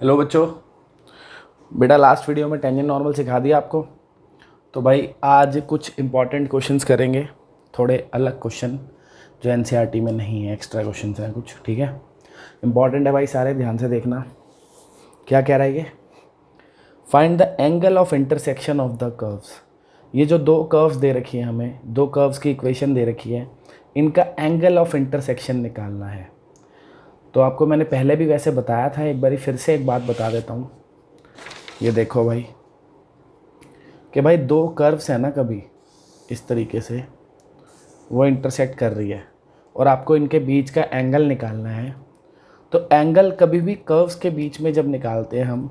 Hello बच्चों। बेटा last video में टेंजेंट नॉर्मल सिखा दिया आपको। तो भाई आज कुछ इंपॉर्टेंट क्वेश्चंस करेंगे, थोड़े अलग क्वेश्चन जो एनसीईआरटी में नहीं है, एक्स्ट्रा क्वेश्चंस हैं कुछ। ठीक है, इंपॉर्टेंट है भाई, सारे ध्यान से देखना। क्या कह रहा है ये? Find the angle of intersection of the curves. ये जो दो कर्व्स दे रखी है, हमें दो कर्व्स की इक्वेशन दे रखी है, इनका एंगल ऑफ इंटरसेक्शन निकालना है। तो आपको मैंने पहले भी वैसे बताया था, एक बारी फिर से एक बात बता देता हूँ। ये देखो भाई कि भाई दो कर्व्स है ना, कभी इस तरीके से वो इंटरसेक्ट कर रही है और आपको इनके बीच का एंगल निकालना है। तो एंगल कभी भी कर्व्स के बीच में जब निकालते हैं हम,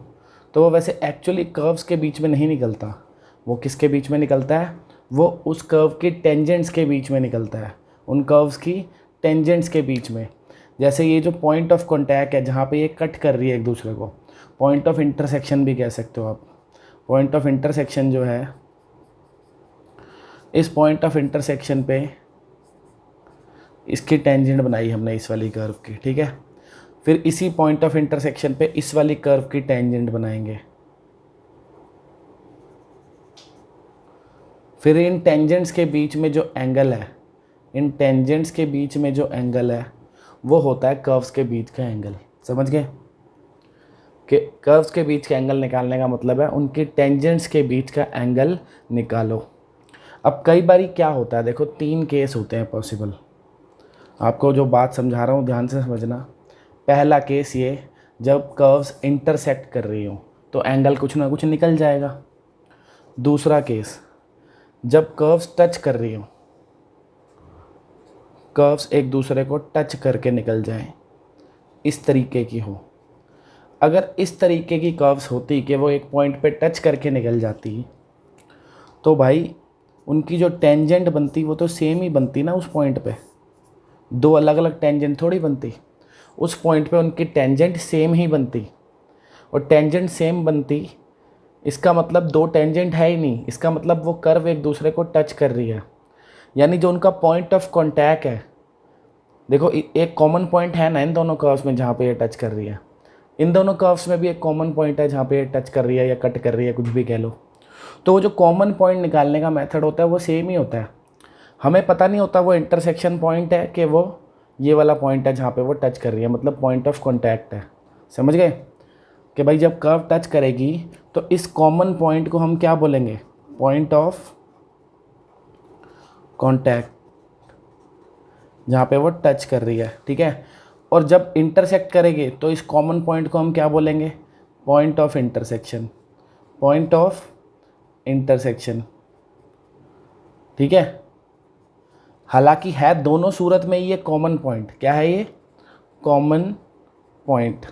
तो वो वैसे एक्चुअली कर्व्स के बीच में नहीं निकलता। वो किसके बीच में निकलता है? वो उस कर्व की टेंजेंट्स के बीच में निकलता है, उन कर्व्स की टेंजेंट्स के बीच में। जैसे ये जो पॉइंट ऑफ कॉन्टैक्ट है, जहाँ पे ये कट कर रही है एक दूसरे को, पॉइंट ऑफ इंटरसेक्शन भी कह सकते हो आप। पॉइंट ऑफ इंटरसेक्शन जो है, इस पॉइंट ऑफ इंटरसेक्शन पे इसकी टेंजेंट बनाई हमने इस वाली कर्व की। ठीक है, फिर इसी पॉइंट ऑफ इंटरसेक्शन पे इस वाली कर्व की टेंजेंट बनाएंगे। फिर इन टेंजेंट्स के बीच में जो एंगल है, इन टेंजेंट्स के बीच में जो एंगल है वो होता है कर्व्स के बीच का एंगल। समझ गए कि कर्व्स के बीच का एंगल निकालने का मतलब है उनकी टेंजेंट्स के बीच का एंगल निकालो। अब कई बारी क्या होता है, देखो तीन केस होते हैं पॉसिबल। आपको जो बात समझा रहा हूँ ध्यान से समझना। पहला केस ये, जब कर्व्स इंटरसेक्ट कर रही हो तो एंगल कुछ ना कुछ निकल जाएगा। दूसरा केस, जब कर्व्स टच कर रही हो, कर्व्स एक दूसरे को टच करके निकल जाएं, इस तरीके की हो। अगर इस तरीके की कर्व्स होती कि वो एक पॉइंट पे टच करके निकल जाती, तो भाई उनकी जो टेंजेंट बनती वो तो सेम ही बनती ना उस पॉइंट पे। दो अलग अलग टेंजेंट थोड़ी बनती, उस पॉइंट पे उनकी टेंजेंट सेम ही बनती। और टेंजेंट सेम बनती, इसका मतलब दो टेंजेंट है ही नहीं, इसका मतलब वो कर्व एक दूसरे को टच कर रही है। यानी जो उनका पॉइंट ऑफ कॉन्टैक्ट है, देखो एक कॉमन पॉइंट है ना इन दोनों कर्व्स में जहाँ पे ये टच कर रही है। इन दोनों कर्व्स में भी एक कॉमन पॉइंट है जहाँ पे ये टच कर रही है या कट कर रही है, कुछ भी कह लो। तो वो जो कॉमन पॉइंट निकालने का मेथड होता है वो सेम ही होता है। हमें पता नहीं होता वो इंटरसेक्शन पॉइंट है कि वो ये वाला पॉइंट है जहाँ पे वो टच कर रही है, मतलब पॉइंट ऑफ कॉन्टैक्ट है। समझ गए कि भाई जब कर्व टच करेगी तो इस कॉमन पॉइंट को हम क्या बोलेंगे? पॉइंट ऑफ कॉन्टैक्ट, जहाँ पे वो टच कर रही है। ठीक है, और जब इंटरसेक्ट करेगी तो इस कॉमन पॉइंट को हम क्या बोलेंगे? Point of intersection, point of intersection. ठीक है, हालांकि है दोनों सूरत में ये कॉमन पॉइंट। क्या है ये? Common point.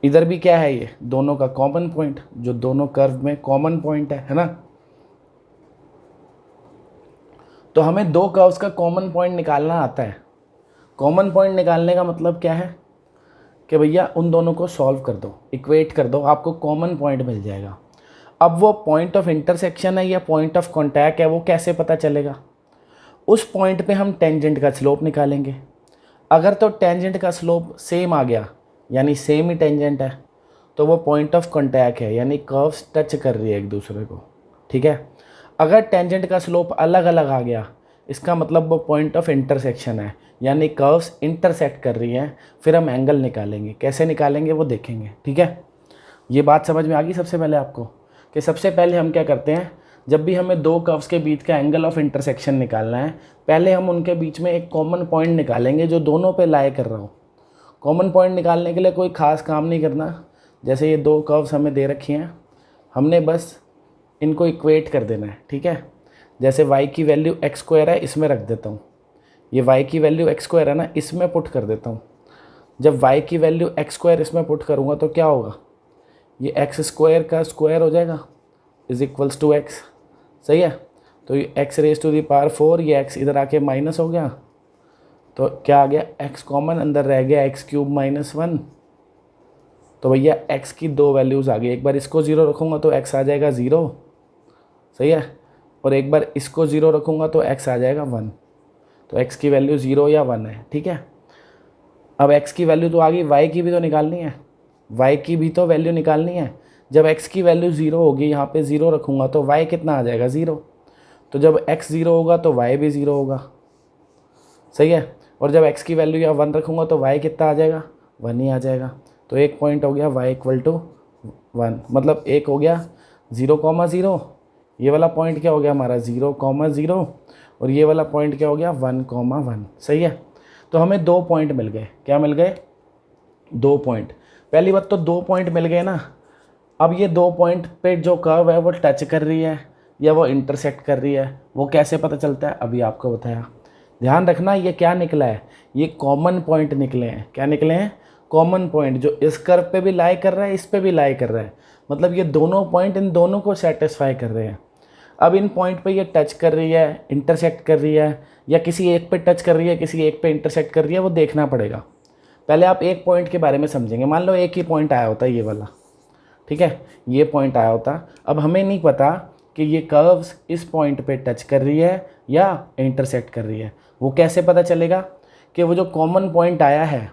इधर भी क्या है? ये दोनों का कॉमन पॉइंट, जो दोनों कर्व में कॉमन पॉइंट है ना। तो हमें दो कर्व्स का कॉमन पॉइंट निकालना आता है। कॉमन पॉइंट निकालने का मतलब क्या है कि भैया उन दोनों को सॉल्व कर दो, इक्वेट कर दो, आपको कॉमन पॉइंट मिल जाएगा। अब वो पॉइंट ऑफ इंटरसेक्शन है या पॉइंट ऑफ कॉन्टैक्ट है, वो कैसे पता चलेगा? उस पॉइंट पे हम टेंजेंट का स्लोप निकालेंगे। अगर तो टेंजेंट का स्लोप सेम आ गया, यानी सेम ही टेंजेंट है, तो वो पॉइंट ऑफ कॉन्टैक्ट है, यानी कर्व्स टच कर रही है एक दूसरे को। ठीक है, अगर टेंजेंट का स्लोप अलग अलग आ गया, इसका मतलब वो पॉइंट ऑफ इंटरसेक्शन है, यानी कर्व्स इंटरसेक्ट कर रही हैं। फिर हम एंगल निकालेंगे, कैसे निकालेंगे वो देखेंगे। ठीक है, ये बात समझ में आ गई सबसे पहले आपको कि सबसे पहले हम क्या करते हैं, जब भी हमें दो कर्व्स के बीच का एंगल ऑफ इंटरसेक्शन निकालना है, पहले हम उनके बीच में एक कॉमन पॉइंट निकालेंगे जो दोनों पे लाई कर रहा हो। कॉमन पॉइंट निकालने के लिए कोई ख़ास काम नहीं करना। जैसे ये दो कर्व्स हमें दे रखी हैं, हमने बस इनको इक्वेट कर देना है। ठीक है, जैसे y की वैल्यू एक्स स्क्वायर है, इसमें रख देता हूँ। ये y की वैल्यू एक्स स्क्वायर है ना, इसमें पुट कर देता हूँ। जब y की वैल्यू एक्स स्क्वायर इसमें पुट करूँगा तो क्या होगा? ये एक्स स्क्वायर का स्क्वायर हो जाएगा, इज इक्वल्स टू एक्स। सही है, तो ये x raise to the power 4, ये एक्स इधर आके माइनस हो गया, तो क्या आ गया? एक्स कॉमन, अंदर रह गया एक्स क्यूब माइनस 1। तो भैया एक्स की दो वैल्यूज़ आ गई, एक बार इसको ज़ीरो रखूँगा तो एक्स आ जाएगा 0। सही है, और एक बार इसको 0 रखूँगा तो एक्स आ जाएगा 1। तो एक्स की वैल्यू 0 या 1 है। ठीक है, अब x की वैल्यू तो आ गई, y की भी तो निकालनी है, y की भी तो वैल्यू निकालनी है। जब x की वैल्यू 0 होगी, यहाँ पे 0 रखूँगा तो y कितना आ जाएगा 0। तो जब x 0 होगा तो y भी 0 होगा, सही है। और जब x की वैल्यू या 1 रखूँगा तो y कितना आ जाएगा, 1 ही आ जाएगा। तो एक पॉइंट हो गया y इक्वल टू 1, मतलब एक हो गया 0,0, ये वाला पॉइंट क्या हो गया हमारा 0,0, और ये वाला पॉइंट क्या हो गया 1,1, सही है। तो हमें 2 पॉइंट मिल गए, क्या मिल गए, 2 पॉइंट। पहली बात तो 2 पॉइंट मिल गए ना। अब ये 2 पॉइंट पे जो कर्व है वो टच कर रही है या वो इंटरसेक्ट कर रही है, वो कैसे पता चलता है, अभी आपको बताया। ध्यान रखना ये क्या निकला है, ये कॉमन पॉइंट निकले हैं। क्या निकले हैं, कॉमन पॉइंट, जो इस कर्व पे भी लाई कर रहा है, इस पे भी लाई कर रहा है, मतलब ये दोनों पॉइंट इन दोनों को सेटिस्फाई कर रहे हैं। अब इन पॉइंट पे ये टच कर रही है, इंटरसेक्ट कर रही है, या किसी एक पे टच कर रही है, किसी एक पे इंटरसेक्ट कर रही है, वो देखना पड़ेगा। पहले आप एक पॉइंट के बारे में समझेंगे। मान लो एक ही पॉइंट आया होता है, ये वाला, ठीक है, ये पॉइंट आया होता। अब हमें नहीं पता कि ये कर्व्स इस पॉइंट पे टच कर रही है या इंटरसेक्ट कर रही है। वो कैसे पता चलेगा, कि वो जो कॉमन पॉइंट आया है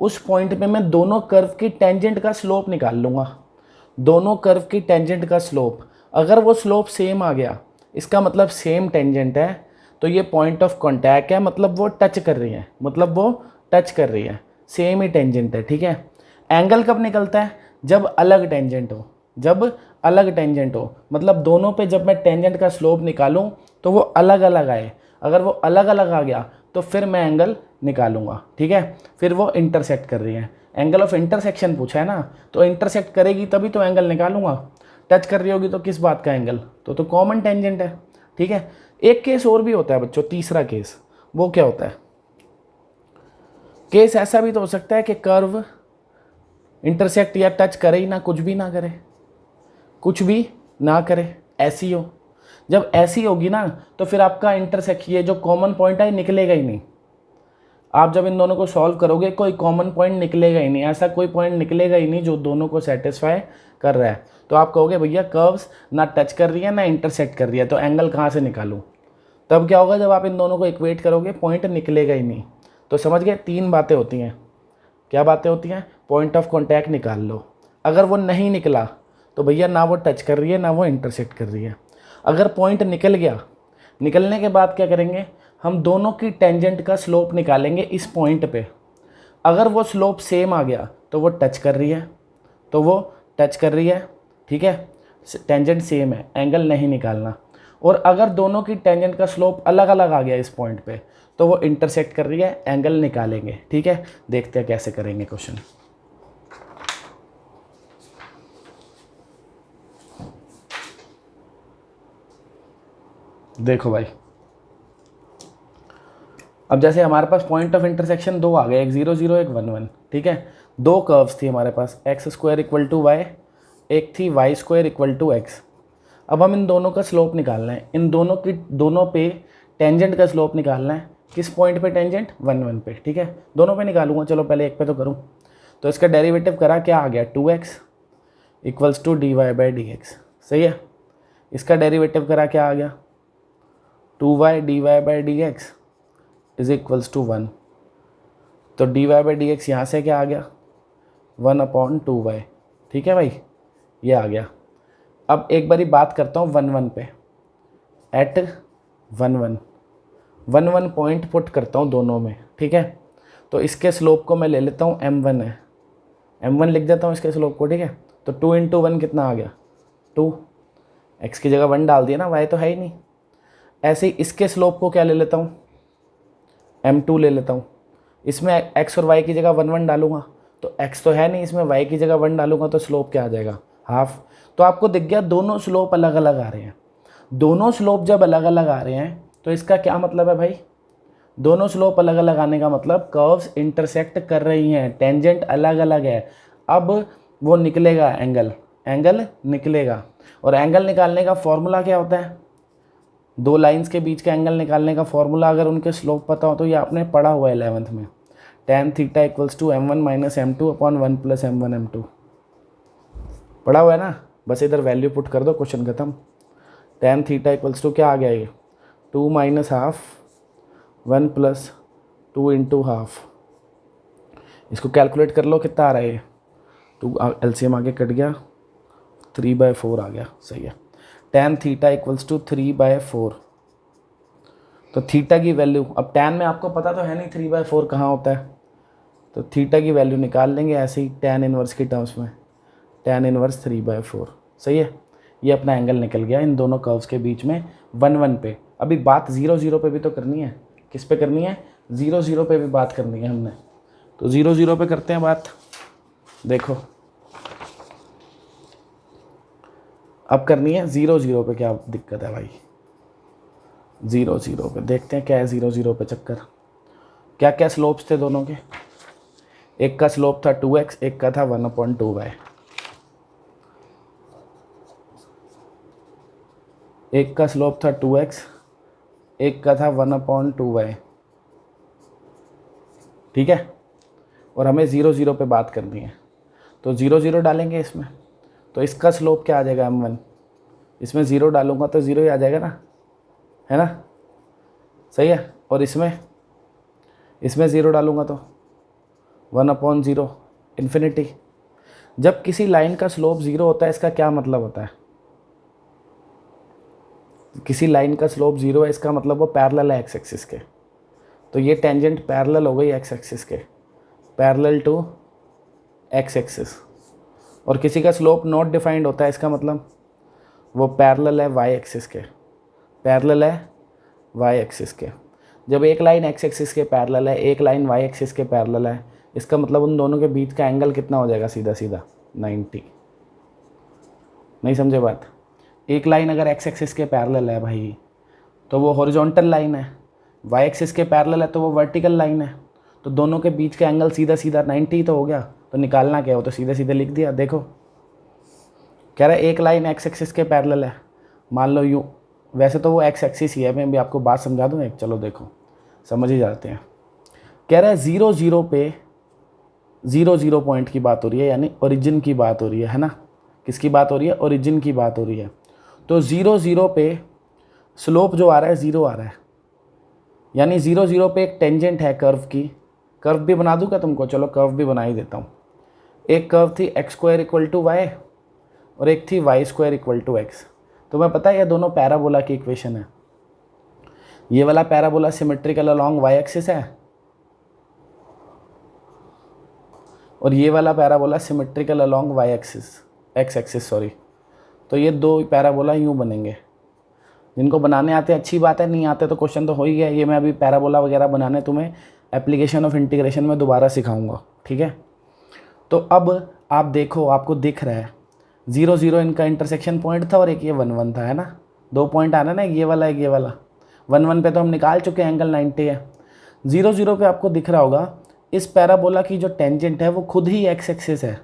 उस पॉइंट पे मैं दोनों कर्व की टेंजेंट का स्लोप निकाल लूँगा। दोनों कर्व की टेंजेंट का स्लोप, अगर वो स्लोप सेम आ गया, इसका मतलब सेम टेंजेंट है, तो ये पॉइंट ऑफ कॉन्टैक्ट है, मतलब वो टच कर रही है, मतलब वो टच कर रही है, सेम ही टेंजेंट है, ठीक है। एंगल कब निकलता है, जब अलग टेंजेंट हो, जब अलग टेंजेंट हो, मतलब दोनों पे जब मैं टेंजेंट का स्लोप निकालूं तो वो अलग अलग आए। अगर वो अलग अलग आ गया तो फिर मैं एंगल निकालूंगा, ठीक है। फिर वो इंटरसेक्ट कर रही है, एंगल ऑफ इंटरसेक्शन पूछा है ना, तो इंटरसेक्ट करेगी तभी तो एंगल निकालूंगा। टच कर रही होगी तो किस बात का एंगल, तो कॉमन टेंजेंट है, ठीक है। एक केस और भी होता है बच्चों, तीसरा केस, वो क्या होता है, केस ऐसा भी तो हो सकता है कि कर्व इंटरसेक्ट या टच करे ही ना, कुछ भी ना करे, कुछ भी ना करे, ऐसी हो। जब ऐसी होगी ना तो फिर आपका इंटरसेक्शन, ये जो कॉमन पॉइंट है निकलेगा ही नहीं। आप जब इन दोनों को सॉल्व करोगे कोई कॉमन पॉइंट निकलेगा ही नहीं, ऐसा कोई पॉइंट निकलेगा ही नहीं जो दोनों को सेटिस्फाई कर रहा है। तो आप कहोगे भैया कर्व्स ना टच कर रही है ना इंटरसेक्ट कर रही है, तो एंगल कहाँ से निकालूं। तब क्या होगा, जब आप इन दोनों को इक्वेट करोगे पॉइंट निकलेगा ही नहीं। तो समझ गए, 3 बातें होती हैं। क्या बातें होती हैं, पॉइंट ऑफ कॉन्टैक्ट निकाल लो, अगर वो नहीं निकला तो भैया ना वो टच कर रही है ना वो इंटरसेक्ट कर रही है। अगर पॉइंट निकल गया, निकलने के बाद क्या करेंगे, हम दोनों की टेंजेंट का स्लोप निकालेंगे इस पॉइंट पे। अगर वो स्लोप सेम आ गया तो वो टच कर रही है, तो वो टच कर रही है, ठीक है, टेंजेंट सेम है, एंगल नहीं निकालना। और अगर दोनों की टेंजेंट का स्लोप अलग अलग आ गया इस पॉइंट पे, तो वो इंटरसेक्ट कर रही है, एंगल निकालेंगे, ठीक है। देखते हैं कैसे करेंगे क्वेश्चन। देखो भाई, अब जैसे हमारे पास पॉइंट ऑफ इंटरसेक्शन 2 आ गए, एक 0 0 एक 1 1, ठीक है। 2 कर्व्स थी हमारे पास, x² इक्वल टू वाई, एक थी y² इक्वल टू एक्स। अब हम इन दोनों का स्लोप निकालना है, इन दोनों पे टेंजेंट का स्लोप निकालना है। किस पॉइंट पे टेंजेंट, 1 1 पे, ठीक है। दोनों पे निकालूंगा, चलो पहले एक पे तो करूँ। तो इसका डेरिवेटिव करा, क्या आ गया 2x इक्वल्स टू dy/dx, सही है। इसका डेरिवेटिव करा, क्या आ गया 2y dy/dx is equals to 1। तो dy/dx यहाँ से क्या आ गया 1/2y, ठीक है भाई, ये आ गया। अब एक बारी बात करता हूँ 1 1 पे, एट 1 1 पॉइंट पुट करता हूँ दोनों में, ठीक है। तो इसके स्लोप को मैं ले लेता हूँ m1 है, m1 लिख देता हूँ इसके स्लोप को, ठीक है। तो 2 × 1 कितना आ गया 2, x की जगह 1 डाल दिया ना, y तो है ही नहीं। ऐसे ही इसके स्लोप को क्या ले लेता हूँ, m2 ले लेता हूँ। इसमें x और y की जगह 1 1 डालूंगा, तो x तो है नहीं, इसमें y की जगह 1 डालूंगा तो स्लोप क्या आ जाएगा हाफ। तो आपको दिख गया दोनों स्लोप अलग अलग आ रहे हैं। दोनों स्लोप जब अलग अलग आ रहे हैं तो इसका क्या मतलब है भाई, दोनों स्लोप अलग अलग आने का मतलब कर्व्स इंटरसेक्ट कर रही हैं, टेंजेंट अलग अलग है। अब वो निकलेगा एंगल, एंगल निकलेगा। और एंगल निकालने का फॉर्मूला क्या होता है, 2 लाइंस के बीच का एंगल निकालने का फॉर्मूला, अगर उनके स्लोप पता हो तो ये आपने पढ़ा हुआ है 11th में, tan theta equals to m1 minus m2 upon 1 plus m1 m2, पढ़ा हुआ है ना। बस इधर वैल्यू पुट कर दो, क्वेश्चन खत्म। tan थीटा इक्वल्स टू क्या आ गया ये 2 माइनस हाफ 1 प्लस 2 × हाफ। इसको कैलकुलेट कर लो कितना आ रहा है ये, तो एलसीएम आगे कट गया, 3/4 आ गया, सही है। tan theta equals to 3/4। तो थीटा की वैल्यू, अब tan में आपको पता तो है नहीं 3/4 कहाँ होता है, तो थीटा की वैल्यू निकाल लेंगे ऐसे ही tan इनवर्स की टर्म्स में, tan इनवर्स 3/4, सही है। ये अपना एंगल निकल गया इन दोनों कर्व्स के बीच में 1 पे। अभी बात 0 पे भी तो करनी है, किस पे करनी है, 0 पे भी बात करनी है हमने, तो 0 पे करते हैं बात। देखो अब करनी है 0 पे, क्या दिक्कत है भाई, 0 पे देखते हैं क्या है 0 पे चक्कर। क्या क्या स्लोप्स थे दोनों के, एक का स्लोप था 2x, एक का था 1/2y। एक का स्लोप था 2x, एक का था 1/2y, ठीक है। और हमें 0 पे बात करनी है, तो 0 डालेंगे इसमें, तो इसका स्लोप क्या आ जाएगा m1, इसमें 0 डालूंगा तो 0 ही आ जाएगा ना, है ना, सही है। और इसमें 0 डालूंगा तो 1/0 इन्फिनिटी। जब किसी लाइन का स्लोप 0 होता है इसका क्या मतलब होता है, किसी लाइन का स्लोप 0 है इसका मतलब वो पैरेलल है एक्स एक्सिस के, तो ये टेंजेंट पैरेलल हो गई एक्स एक्सिस के, पैरेलल टू एक्स एक्सिस। और किसी का स्लोप नॉट डिफाइंड होता है इसका मतलब वो पैरेलल है वाई एक्सिस के, पैरेलल है वाई एक्सिस के। जब एक लाइन एक्स एक्सिस के पैरेलल है, एक लाइन वाई एक्सिस के पैरेलल है, इसका मतलब उन दोनों के बीच का एंगल कितना हो जाएगा, सीधा सीधा 90। नहीं समझे बात, एक लाइन अगर एक्स एक्सिस के पैरेलल है भाई तो वो हॉरिजॉन्टल लाइन है, वाई एक्सिस के पैरेलल है तो वो वर्टिकल लाइन है, तो दोनों के बीच का एंगल सीधा सीधा 90 तो हो गया। तो निकालना क्या हो, तो सीधे सीधे लिख दिया। देखो कह रहा है एक लाइन एक्स एक्सिस के पैरेलल है, मान लो यूँ, वैसे तो वो एक्स एक्सिस ही है, मैं भी आपको बात समझा दूँ एक, चलो देखो समझ ही जाते हैं। कह रहा है 0 पे 0 पॉइंट की बात हो रही है, यानी ओरिजिन की बात हो रही है ना, किसकी बात हो रही है, ओरिजिन की बात हो रही है। तो 0 पे स्लोप जो आ रहा है 0 आ रहा है, यानी 0 पे एक टेंजेंट है कर्व की, कर्व भी बना दूँ क्या तुमको, चलो कर्व भी बना ही देता हूँ। एक कर्व थी x² = y और एक थी y² = x। तुम्हें पता है ये दोनों पैराबोला की इक्वेशन है, ये वाला parabola symmetrical along y axis है और ये वाला parabola symmetrical along y axis, x axis sorry. तो ये दो पैराबोला यूँ बनेंगे, जिनको बनाने आते हैं अच्छी बात है, नहीं आते तो क्वेश्चन तो हो ही गया। ये मैं अभी पैराबोला वगैरह बनाने तुम्हें एप्लीकेशन ऑफ इंटीग्रेशन में दोबारा सिखाऊंगा, ठीक है। तो अब आप देखो, आपको दिख रहा है 0 इनका इंटरसेक्शन पॉइंट था और एक ये 1 था, है ना, दो पॉइंट आना ना, एक ये वाला एक ये वाला। 1 पे तो हम निकाल चुके हैं, एंगल 90 है। 0 पे आपको दिख रहा होगा इस पैराबोला की जो टेंजेंट है वो खुद ही एक्स एक्सिस है।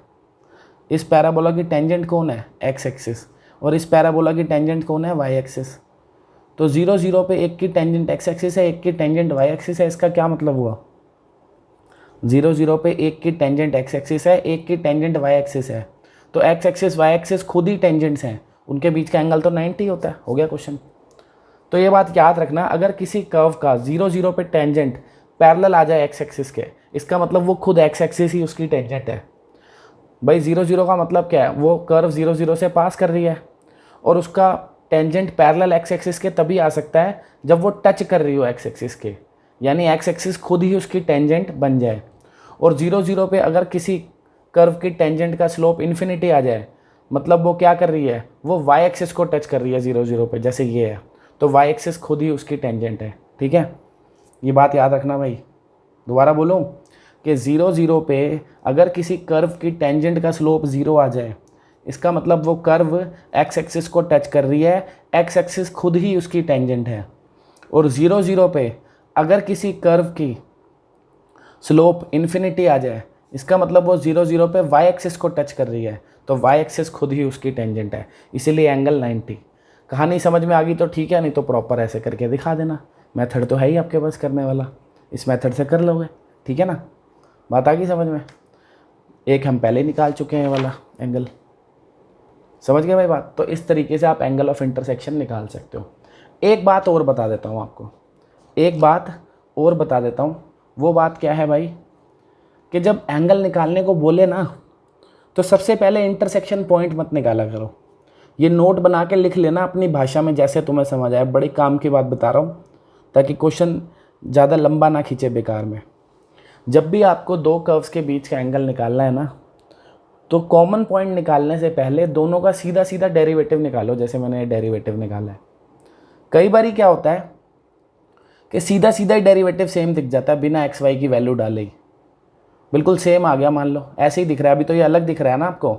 इस पैराबोला की टेंजेंट कौन है, एक्स एक्सिस, और इस पैराबोला की टेंजेंट कौन है, वाई एक्सिस। तो 0 पे एक की टेंजेंट एक्स एक्सिस है, एक की टेंजेंट वाई एक्सिस है, इसका क्या मतलब हुआ, 0 पे एक की टेंजेंट एक्स एक्सिस है, एक की टेंजेंट वाई एक्सिस है, तो एक्स एक्सिस वाई एक्सिस खुद ही टेंजेंट्स हैं, उनके बीच का एंगल तो 90 होता है। हो गया क्वेश्चन। तो ये बात याद रखना, अगर किसी कर्व का 0 पे टेंजेंट पैरेलल आ जाए एक्स एक्सिस के, इसका मतलब वो खुद एक्स एक्सिस ही उसकी टेंजेंट है। भाई 0 का मतलब क्या है, वो कर्व 0 से पास कर रही है और उसका टेंजेंट पैरेलल एक्स एक्सिस के तभी आ सकता है जब वो टच कर रही हो एक्स एक्सिस के, यानी एक्स एक्सिस खुद ही उसकी टेंजेंट बन जाए। और 0 पे अगर किसी कर्व की टेंजेंट का स्लोप इन्फिनिटी आ जाए, मतलब वो क्या कर रही है, वो वाई एक्सिस को टच कर रही है 0 पे, जैसे ये है, तो वाई एक्सिस खुद ही उसकी टेंजेंट है, ठीक है। ये बात याद रखना भाई। दोबारा बोलूँ कि 0 पे अगर किसी कर्व की टेंजेंट का स्लोप 0 आ जाए, इसका मतलब वो कर्व एक्स एक्सिस को टच कर रही है, एक्स एक्सिस खुद ही उसकी टेंजेंट है। और 0 पे अगर किसी कर्व की स्लोप इन्फिनिटी आ जाए, इसका मतलब वो 0 पे वाई एक्सिस को टच कर रही है, तो वाई एक्सिस खुद ही उसकी टेंजेंट है, इसीलिए एंगल 90। कहानी समझ में आ गई तो ठीक है, नहीं तो प्रॉपर ऐसे करके दिखा देना। मेथड तो है ही आपके पास करने वाला, इस मेथड से कर लोगे, ठीक है ना। बात आ गई समझ में। एक हम पहले निकाल चुके हैं वाला एंगल, समझ गए भाई बात। तो इस तरीके से आप एंगल ऑफ इंटरसेक्शन निकाल सकते हो। एक बात और बता देता हूँ आपको, एक बात और बता देता हूँ। वो बात क्या है भाई कि जब एंगल निकालने को बोले ना तो सबसे पहले इंटरसेक्शन पॉइंट मत निकाला करो। ये नोट बना के लिख लेना अपनी भाषा में जैसे तुम्हें समझ आए, बड़ी काम की बात बता रहा हूँ ताकि क्वेश्चन ज़्यादा लंबा ना खींचे बेकार में। जब भी आपको दो कर्व्स के बीच का एंगल निकालना है ना, तो कॉमन पॉइंट निकालने से पहले दोनों का सीधा सीधा डेरिवेटिव निकालो, जैसे मैंने डेरिवेटिव निकाला है। कई बार क्या होता है कि सीधा सीधा ही डेरिवेटिव सेम दिख जाता है बिना एक्स वाई की वैल्यू डाले ही, बिल्कुल सेम आ गया, मान लो ऐसे ही दिख रहा है, अभी तो ये अलग दिख रहा है ना आपको।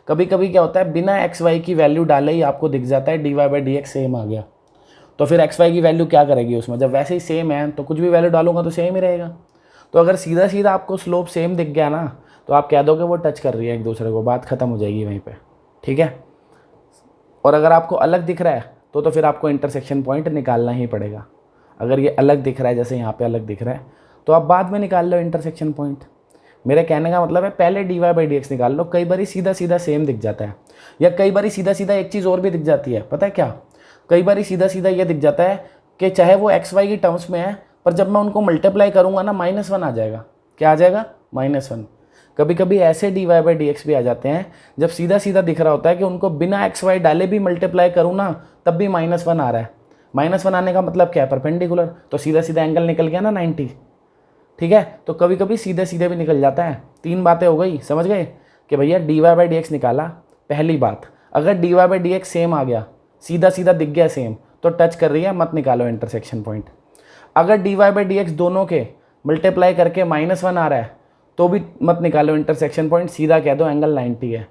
कभी कभी क्या होता है बिना एक्स वाई की वैल्यू डाले ही आपको दिख जाता है D Y by D X same आ गया। तो फिर एक्स वाई की वैल्यू क्या करेगी उसमें, जब वैसे ही सेम है तो कुछ भी वैल्यू डालूंगा तो सेम ही रहेगा। तो अगर सीधा सीधा आपको स्लोप सेम दिख गया ना, तो आप कह दो कि वो टच कर रही है एक दूसरे को, बात खत्म हो जाएगी वहीं पे, ठीक है। और अगर आपको अलग दिख रहा है तो फिर आपको इंटरसेक्शन पॉइंट निकालना ही पड़ेगा। अगर ये अलग दिख रहा है, जैसे यहाँ पे अलग दिख रहा है, तो आप बाद में निकाल लो इंटरसेक्शन पॉइंट। मेरे कहने का मतलब है पहले d Y by D x निकाल लो। कई बार सीधा सीधा सेम दिख जाता है, या कई बार सीधा सीधा एक चीज़ और भी दिख जाती है, पता है क्या, कई बार सीधा सीधा ये दिख जाता है कि चाहे वो एक्स वाई की टर्म्स में है, पर जब मैं उनको मल्टीप्लाई करूँगा ना -1 आ जाएगा। क्या आ जाएगा? -1। कभी कभी ऐसे d Y by D x भी आ जाते हैं जब सीधा सीधा दिख रहा होता है कि उनको बिना एक्स वाई डाले भी मल्टीप्लाई करूँ ना तब भी -1 आ रहा है। -1 आने का मतलब क्या है? परपेंडिकुलर, तो सीधा सीधा एंगल निकल गया ना 90, ठीक है। तो कभी कभी सीधे सीधे भी निकल जाता है। 3 बातें हो गई, समझ गए कि भैया D Y by D X निकाला। पहली बात, अगर D Y by D X same आ गया, सीधा सीधा दिख गया सेम, तो टच कर रही है, मत निकालो इंटरसेक्शन पॉइंट। अगर D Y by D x दोनों के मल्टीप्लाई करके -1 आ रहा है तो भी मत निकालो इंटरसेक्शन पॉइंट, सीधा कह दो एंगल 90 है।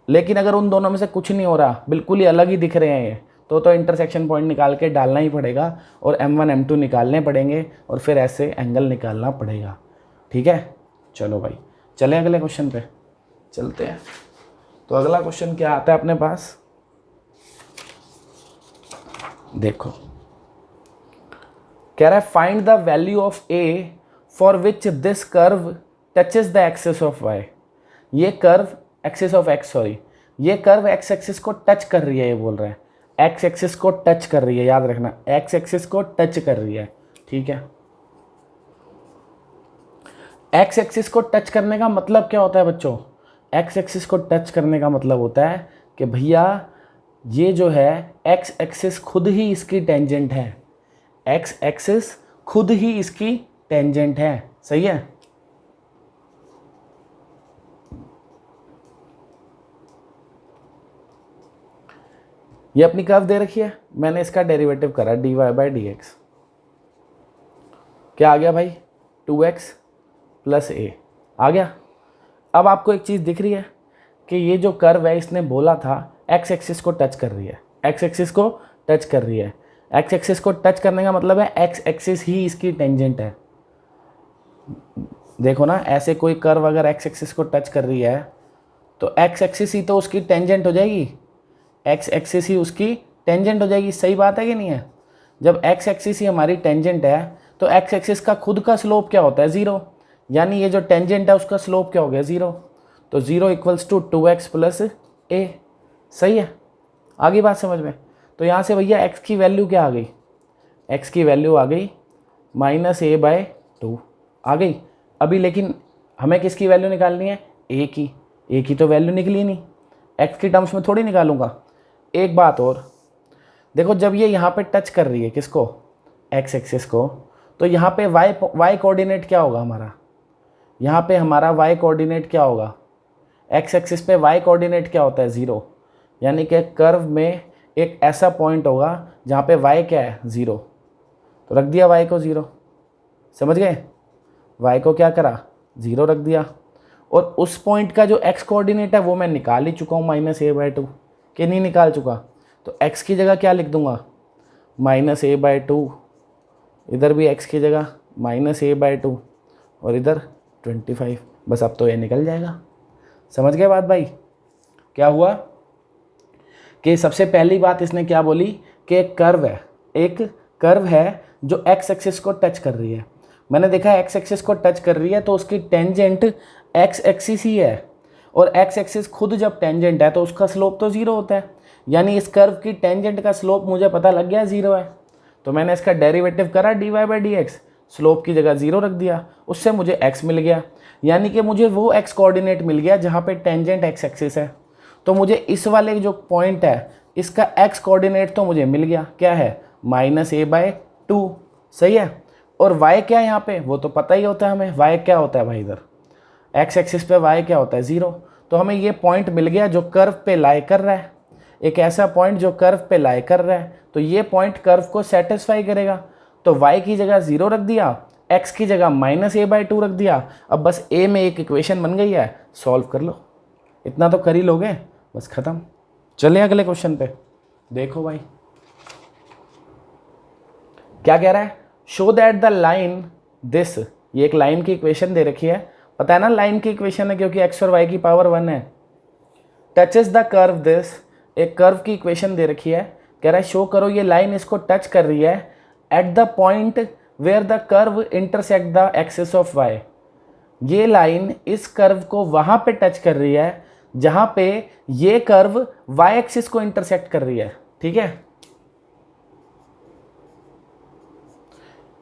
लेकिन अगर उन दोनों में से कुछ नहीं हो रहा, बिल्कुल ही अलग ही दिख रहे हैं ये, तो इंटरसेक्शन पॉइंट निकाल के डालना ही पड़ेगा, और M1 M2 निकालने पड़ेंगे, और फिर ऐसे एंगल निकालना पड़ेगा, ठीक है। चलो भाई, चलें अगले क्वेश्चन पे चलते हैं। तो अगला क्वेश्चन क्या आता है अपने पास, देखो, कह रहा है find the value of A for which this curve touches the axis of Y. ये curve axis of X, sorry, ये कर्व एक्स एक्सिस को टच कर रही है, ये बोल रहा है एक्स एक्सिस को टच कर रही है, याद रखना एक्स एक्सिस को टच कर रही है, ठीक है। एक्स एक्सिस को टच करने का मतलब क्या होता है बच्चों? एक्स एक्सिस को टच करने का मतलब होता है कि भैया ये जो है एक्स एक्सिस खुद ही इसकी टेंजेंट है, एक्स एक्सिस खुद ही इसकी टेंजेंट है, सही है। ये अपनी कर्व दे रखी है, मैंने इसका डेरिवेटिव करा d Y by D x. क्या आ गया भाई? 2x + a आ गया। अब आपको एक चीज़ दिख रही है कि ये जो कर्व है इसने बोला था एक्स एक्सिस को टच कर रही है, एक्स एक्सिस को टच कर रही है। एक्स एक्सिस को टच करने का मतलब है एक्स एक्सिस ही इसकी टेंजेंट है। देखो ना, ऐसे कोई कर्व अगर एक्स एक्सिस को टच कर रही है तो एक्स एक्सिस ही तो उसकी टेंजेंट हो जाएगी, एक्स एक्सिस ही उसकी टेंजेंट हो जाएगी, सही बात है कि नहीं है। जब एक्स एक्सिस ही हमारी टेंजेंट है तो एक्स एक्सिस का खुद का स्लोप क्या होता है? 0, यानी ये जो टेंजेंट है उसका स्लोप क्या हो गया? 0। तो 0 = 2x + a, सही है। आगे बात समझ में। तो यहाँ से भैया x की वैल्यू क्या आ गई? x की वैल्यू आ गई -a/2 आ गई। अभी लेकिन हमें किसकी वैल्यू निकालनी है? a की। a की तो वैल्यू निकली नहीं, x की टर्म्स में थोड़ी निकालूंगा। एक बात और देखो, जब ये यहाँ पे टच कर रही है किसको? x एक्सिस को, तो यहाँ पे y कोऑर्डिनेट क्या होगा हमारा? यहाँ पे हमारा y कोऑर्डिनेट क्या होगा? x एक्सिस पे y कोऑर्डिनेट क्या होता है? 0। यानी कि कर्व में एक ऐसा पॉइंट होगा जहाँ पे y क्या है? 0। तो रख दिया y को 0, समझ गए? y को क्या करा? 0 रख दिया। और उस पॉइंट का जो x कोऑर्डिनेट है वो मैं निकाल ही चुका हूँ -a/2, कि नहीं निकाल चुका? तो x की जगह क्या लिख दूंगा? -a/2, इधर भी x की जगह -a/2, और इधर 25। बस अब तो ये निकल जाएगा। समझ गए बात भाई? क्या हुआ कि सबसे पहली बात इसने क्या बोली कि एक कर्व है जो x एक्सिस को टच कर रही है। मैंने देखा x एक्सिस को टच कर रही है तो उसकी टेंजेंट x एक्सिस ही है, और x एक्सिस खुद जब टेंजेंट है तो उसका स्लोप तो 0 होता है, यानी इस कर्व की टेंजेंट का स्लोप मुझे पता लग गया 0 है। तो मैंने इसका डेरिवेटिव करा dy/dx, स्लोप की जगह 0 रख दिया, उससे मुझे x मिल गया। यानी कि मुझे वो x कोऑर्डिनेट मिल गया जहाँ पे टेंजेंट x एक्सिस है। तो मुझे इस वाले जो पॉइंट है इसका x कोऑर्डिनेट तो मुझे मिल गया, क्या है -a/2, सही है। और y क्या है यहाँ पे, वो तो पता ही होता है हमें, y क्या होता है भाई, इधर x एक्सिस पे y क्या होता है 0। तो हमें ये पॉइंट मिल गया जो कर्व पे लाई कर रहा है, एक ऐसा पॉइंट जो कर्व पे लाई कर रहा है। तो ये पॉइंट कर्व को सेटिस्फाई करेगा। तो y की जगह 0 रख दिया, x की जगह -a/2 रख दिया। अब बस a में एक इक्वेशन बन गई है, सॉल्व कर लो। इतना तो कर ही लोगे, बस खत्म। चलिए अगले क्वेश्चन पे देखो भाई क्या कह रहा है। Show that the line this, ये एक लाइन की इक्वेशन दे रखी है, पता है ना लाइन की इक्वेशन है क्योंकि x और y की पावर 1 है। टचेस द कर्व दिस, एक कर्व की इक्वेशन दे रखी है, कह रहा है शो करो ये लाइन इसको टच कर रही है at the point where the curve intersect the axis of y। ये लाइन इस कर्व को वहां पे टच कर रही है जहां पे ये कर्व y एक्सिस को इंटरसेक्ट कर रही है, ठीक है।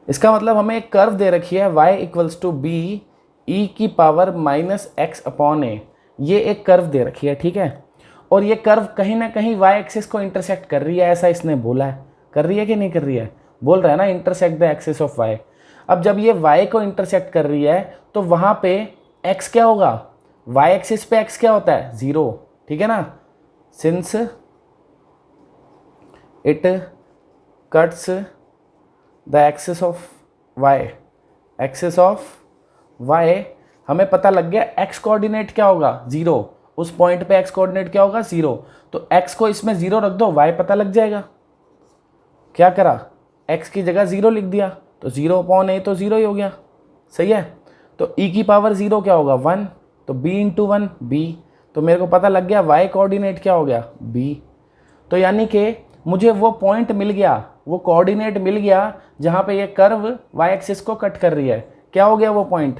इसका मतलब हमें एक कर्व दे रखी है y = b e⁻⁻x/a, ये एक कर्व दे रखी है, ठीक है। और ये कर्व कहीं ना कहीं y एक्सिस को इंटरसेक्ट कर रही है, ऐसा इसने बोला है। कर रही है कि नहीं कर रही है, बोल रहा है ना intersect the axis of y। अब जब ये y को इंटरसेक्ट कर रही है तो वहां पे x क्या होगा, y एक्सिस पे x क्या होता है 0, ठीक है ना। Since it cuts the axis of y, हमें पता लग गया x कोऑर्डिनेट क्या होगा 0, उस पॉइंट पे x कोऑर्डिनेट क्या होगा 0। तो x को इसमें 0 रख दो, y पता लग जाएगा। क्या करा, x की जगह 0 लिख दिया, तो 0/a तो 0 ही हो गया, सही है। तो e⁻0 क्या होगा 1, तो b × 1 b, तो मेरे को पता लग गया y कोऑर्डिनेट क्या हो गया b। तो यानी कि मुझे वो पॉइंट मिल गया, वो कोऑर्डिनेट मिल गया जहाँ पे ये कर्व y एक्सिस को कट कर रही है। क्या हो गया वो पॉइंट,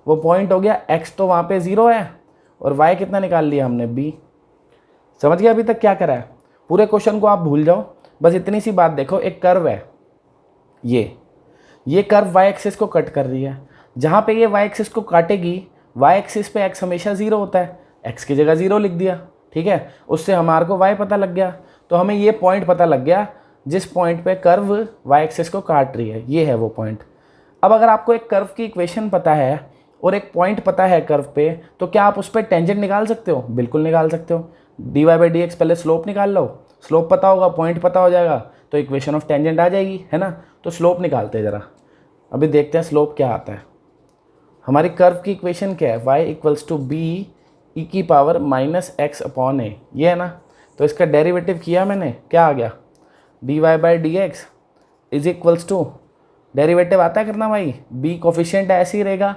वो पॉइंट हो गया x तो वहाँ पे 0 है और y कितना निकाल लिया हमने b। समझ गया अभी तक क्या करा है। पूरे क्वेश्चन को आप भूल जाओ, बस इतनी सी बात देखो, एक कर्व है, ये कर्व y एक्सिस को कट कर रही है। जहाँ पे ये y एक्सिस को काटेगी, y एक्सिस पे x हमेशा 0 होता है, x की जगह 0 लिख दिया, ठीक है। उससे हमारे को y पता लग गया। तो हमें ये पॉइंट पता लग गया जिस पॉइंट पे कर्व y एक्सिस को काट रही है, ये है वो पॉइंट। अब अगर आपको एक कर्व की इक्वेशन पता है और एक पॉइंट पता है कर्व पे, तो क्या आप उस पर टेंजेंट निकाल सकते हो, बिल्कुल निकाल सकते हो। dy/dx पहले स्लोप निकाल लो, स्लोप पता होगा, पॉइंट पता हो जाएगा, तो इक्वेशन ऑफ टेंजेंट आ जाएगी, है ना। तो स्लोप निकालते हैं ज़रा, अभी देखते हैं स्लोप क्या आता है। हमारी कर्व की इक्वेशन क्या है, y = b e⁻⁻x/a, ये है ना। तो इसका डेरिवेटिव किया मैंने, क्या आ गया dy/dx = डेरिवेटिव आता है करना भाई, b कोफिशिएंट ऐसे ही रहेगा।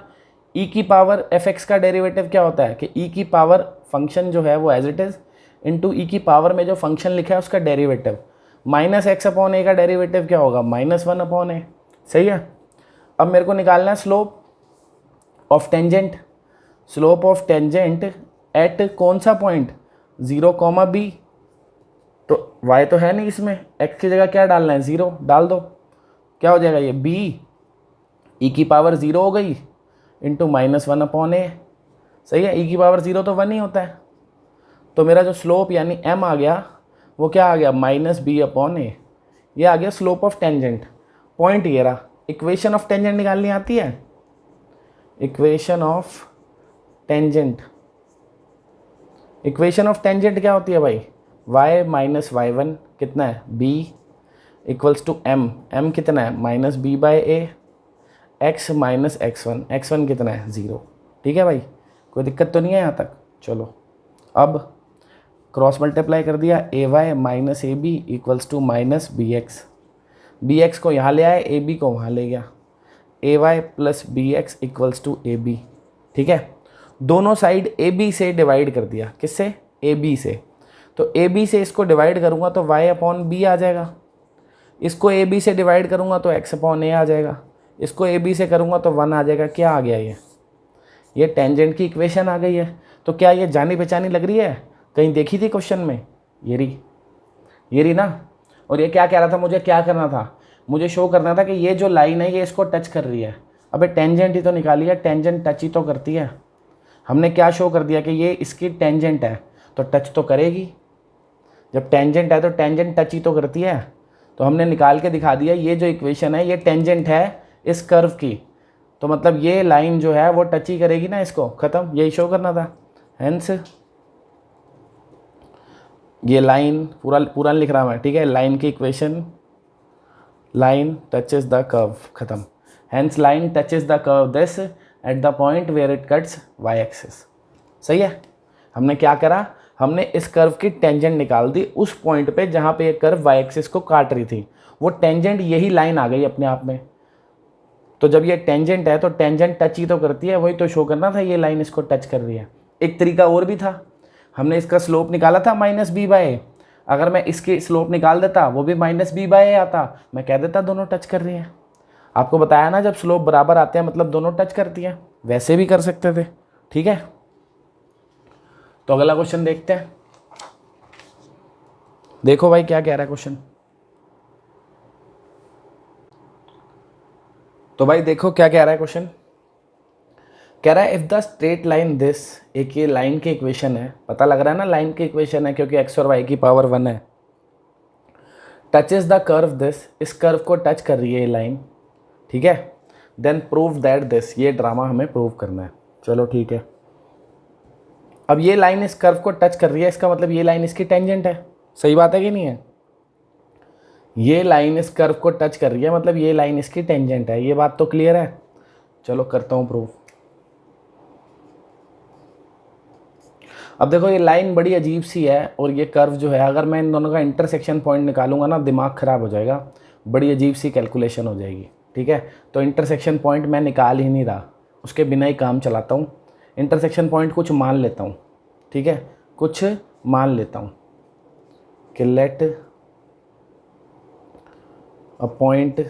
e⁻fx का डेरिवेटिव क्या होता है कि e⁻ फंक्शन जो है वो as it is into e⁻ में जो फंक्शन लिखा है उसका डेरिवेटिव, -x/a का डेरिवेटिव क्या होगा -1/a, सही है। अब मेरे को निकालना है slope of tangent, slope of tangent at कौन सा पॉइंट 0, b। तो y तो है नहीं इसमें, x की जगह क्या डालना है 0 डाल दो, क्या हो जाएगा ये b e⁻0 हो गई इंटू -1/a, सही है। e⁻0 तो 1 ही होता है। तो मेरा जो स्लोप यानी m आ गया वो क्या आ गया -b/a, ये आ गया स्लोप ऑफ टेंजेंट। पॉइंट ये रहा। इक्वेशन ऑफ टेंजेंट निकालनी आती है, equation of tangent, equation of tangent क्या होती है भाई, y - y1 कितना है b = m, m कितना है -b/a, x - x1, x1 कितना है 0, ठीक है भाई। कोई दिक्कत तो नहीं है यहाँ तक। चलो अब क्रॉस मल्टीप्लाई कर दिया, ay - ab = -bx, bx को यहाँ ले आए, ab को वहाँ ले गया, ay + bx = ab, ठीक है। दोनों साइड ab से डिवाइड कर दिया, किससे ab से। तो ab से इसको डिवाइड करूँगा तो y/b आ जाएगा, इसको ab से डिवाइड करूँगा तो x/a आ जाएगा, इसको ab से करूँगा तो 1 आ जाएगा। क्या आ गया ये टेंजेंट की इक्वेशन आ गई है। तो क्या ये जानी पहचानी लग रही है, कहीं देखी थी क्वेश्चन में, ये रही ना। और ये क्या कह रहा था, मुझे क्या करना था, मुझे शो करना था कि ये जो लाइन है ये इसको टच कर रही है। अबे टेंजेंट ही तो निकाली है, टेंजेंट टच ही तो करती है। हमने क्या शो कर दिया कि ये इसकी टेंजेंट है, तो टच तो करेगी। जब टेंजेंट है तो टेंजेंट टच ही तो करती है। तो हमने निकाल के दिखा दिया ये जो इक्वेशन है ये टेंजेंट है इस कर्व की, तो मतलब ये लाइन जो है वो टच ही करेगी ना इसको, ख़त्म, यही शो करना था। हेंस ये लाइन पूरा पूरा लिख रहा मैं, ठीक है, लाइन की equation, line touches the curve, ख़त्म। Hence line touches the curve this at the point where it cuts Y axis. सही है। हमने क्या करा, हमने इस कर्व की टेंजेंट निकाल दी उस पॉइंट पे जहाँ पे ये कर्व वाई एक्सिस को काट रही थी। वो टेंजेंट यही लाइन आ गई अपने आप में। तो जब ये टेंजेंट है तो टेंजेंट टच ही तो करती है, वही तो शो करना था ये लाइन इसको टच कर रही है। एक तरीका और भी था, हमने इसका स्लोप निकाला था -b/a। अगर मैं इसकी स्लोप निकाल देता वो भी -b/a आता, मैं कह देता दोनों टच कर रही हैं। आपको बताया ना जब स्लोप बराबर आते हैं मतलब दोनों टच करती हैं, वैसे भी कर सकते थे। ठीक है, तो अगला क्वेश्चन देखते हैं। देखो भाई क्या कह रहा है क्वेश्चन। तो भाई देखो क्या कह रहा है क्वेश्चन। कह रहा है if the straight line this, एक ये लाइन की इक्वेशन है, पता लग रहा है ना लाइन की इक्वेशन है क्योंकि x और y की पावर 1 है। टचेस द कर्व दिस, इस कर्व को टच कर रही है ये लाइन, ठीक है। देन प्रूव दैट दिस, ये ड्रामा हमें प्रूव करना है। चलो ठीक है, अब ये लाइन इस कर्व को टच कर रही है, इसका मतलब ये लाइन इसकी टेंजेंट है। सही बात है कि नहीं है। ये लाइन इस कर्व को टच कर रही है मतलब ये लाइन इसकी टेंजेंट है, ये बात तो क्लियर है। चलो करता हूँ प्रूव। अब देखो ये लाइन बड़ी अजीब सी है और ये कर्व जो है, अगर मैं इन दोनों का इंटरसेक्शन पॉइंट निकालूंगा ना दिमाग ख़राब हो जाएगा, बड़ी अजीब सी कैलकुलेशन हो जाएगी। ठीक है, तो इंटरसेक्शन पॉइंट मैं निकाल ही नहीं रहा, उसके बिना ही काम चलाता हूँ। इंटरसेक्शन पॉइंट कुछ मान लेता हूँ, ठीक है, कुछ मान लेता हूँ कि लेट अ पॉइंट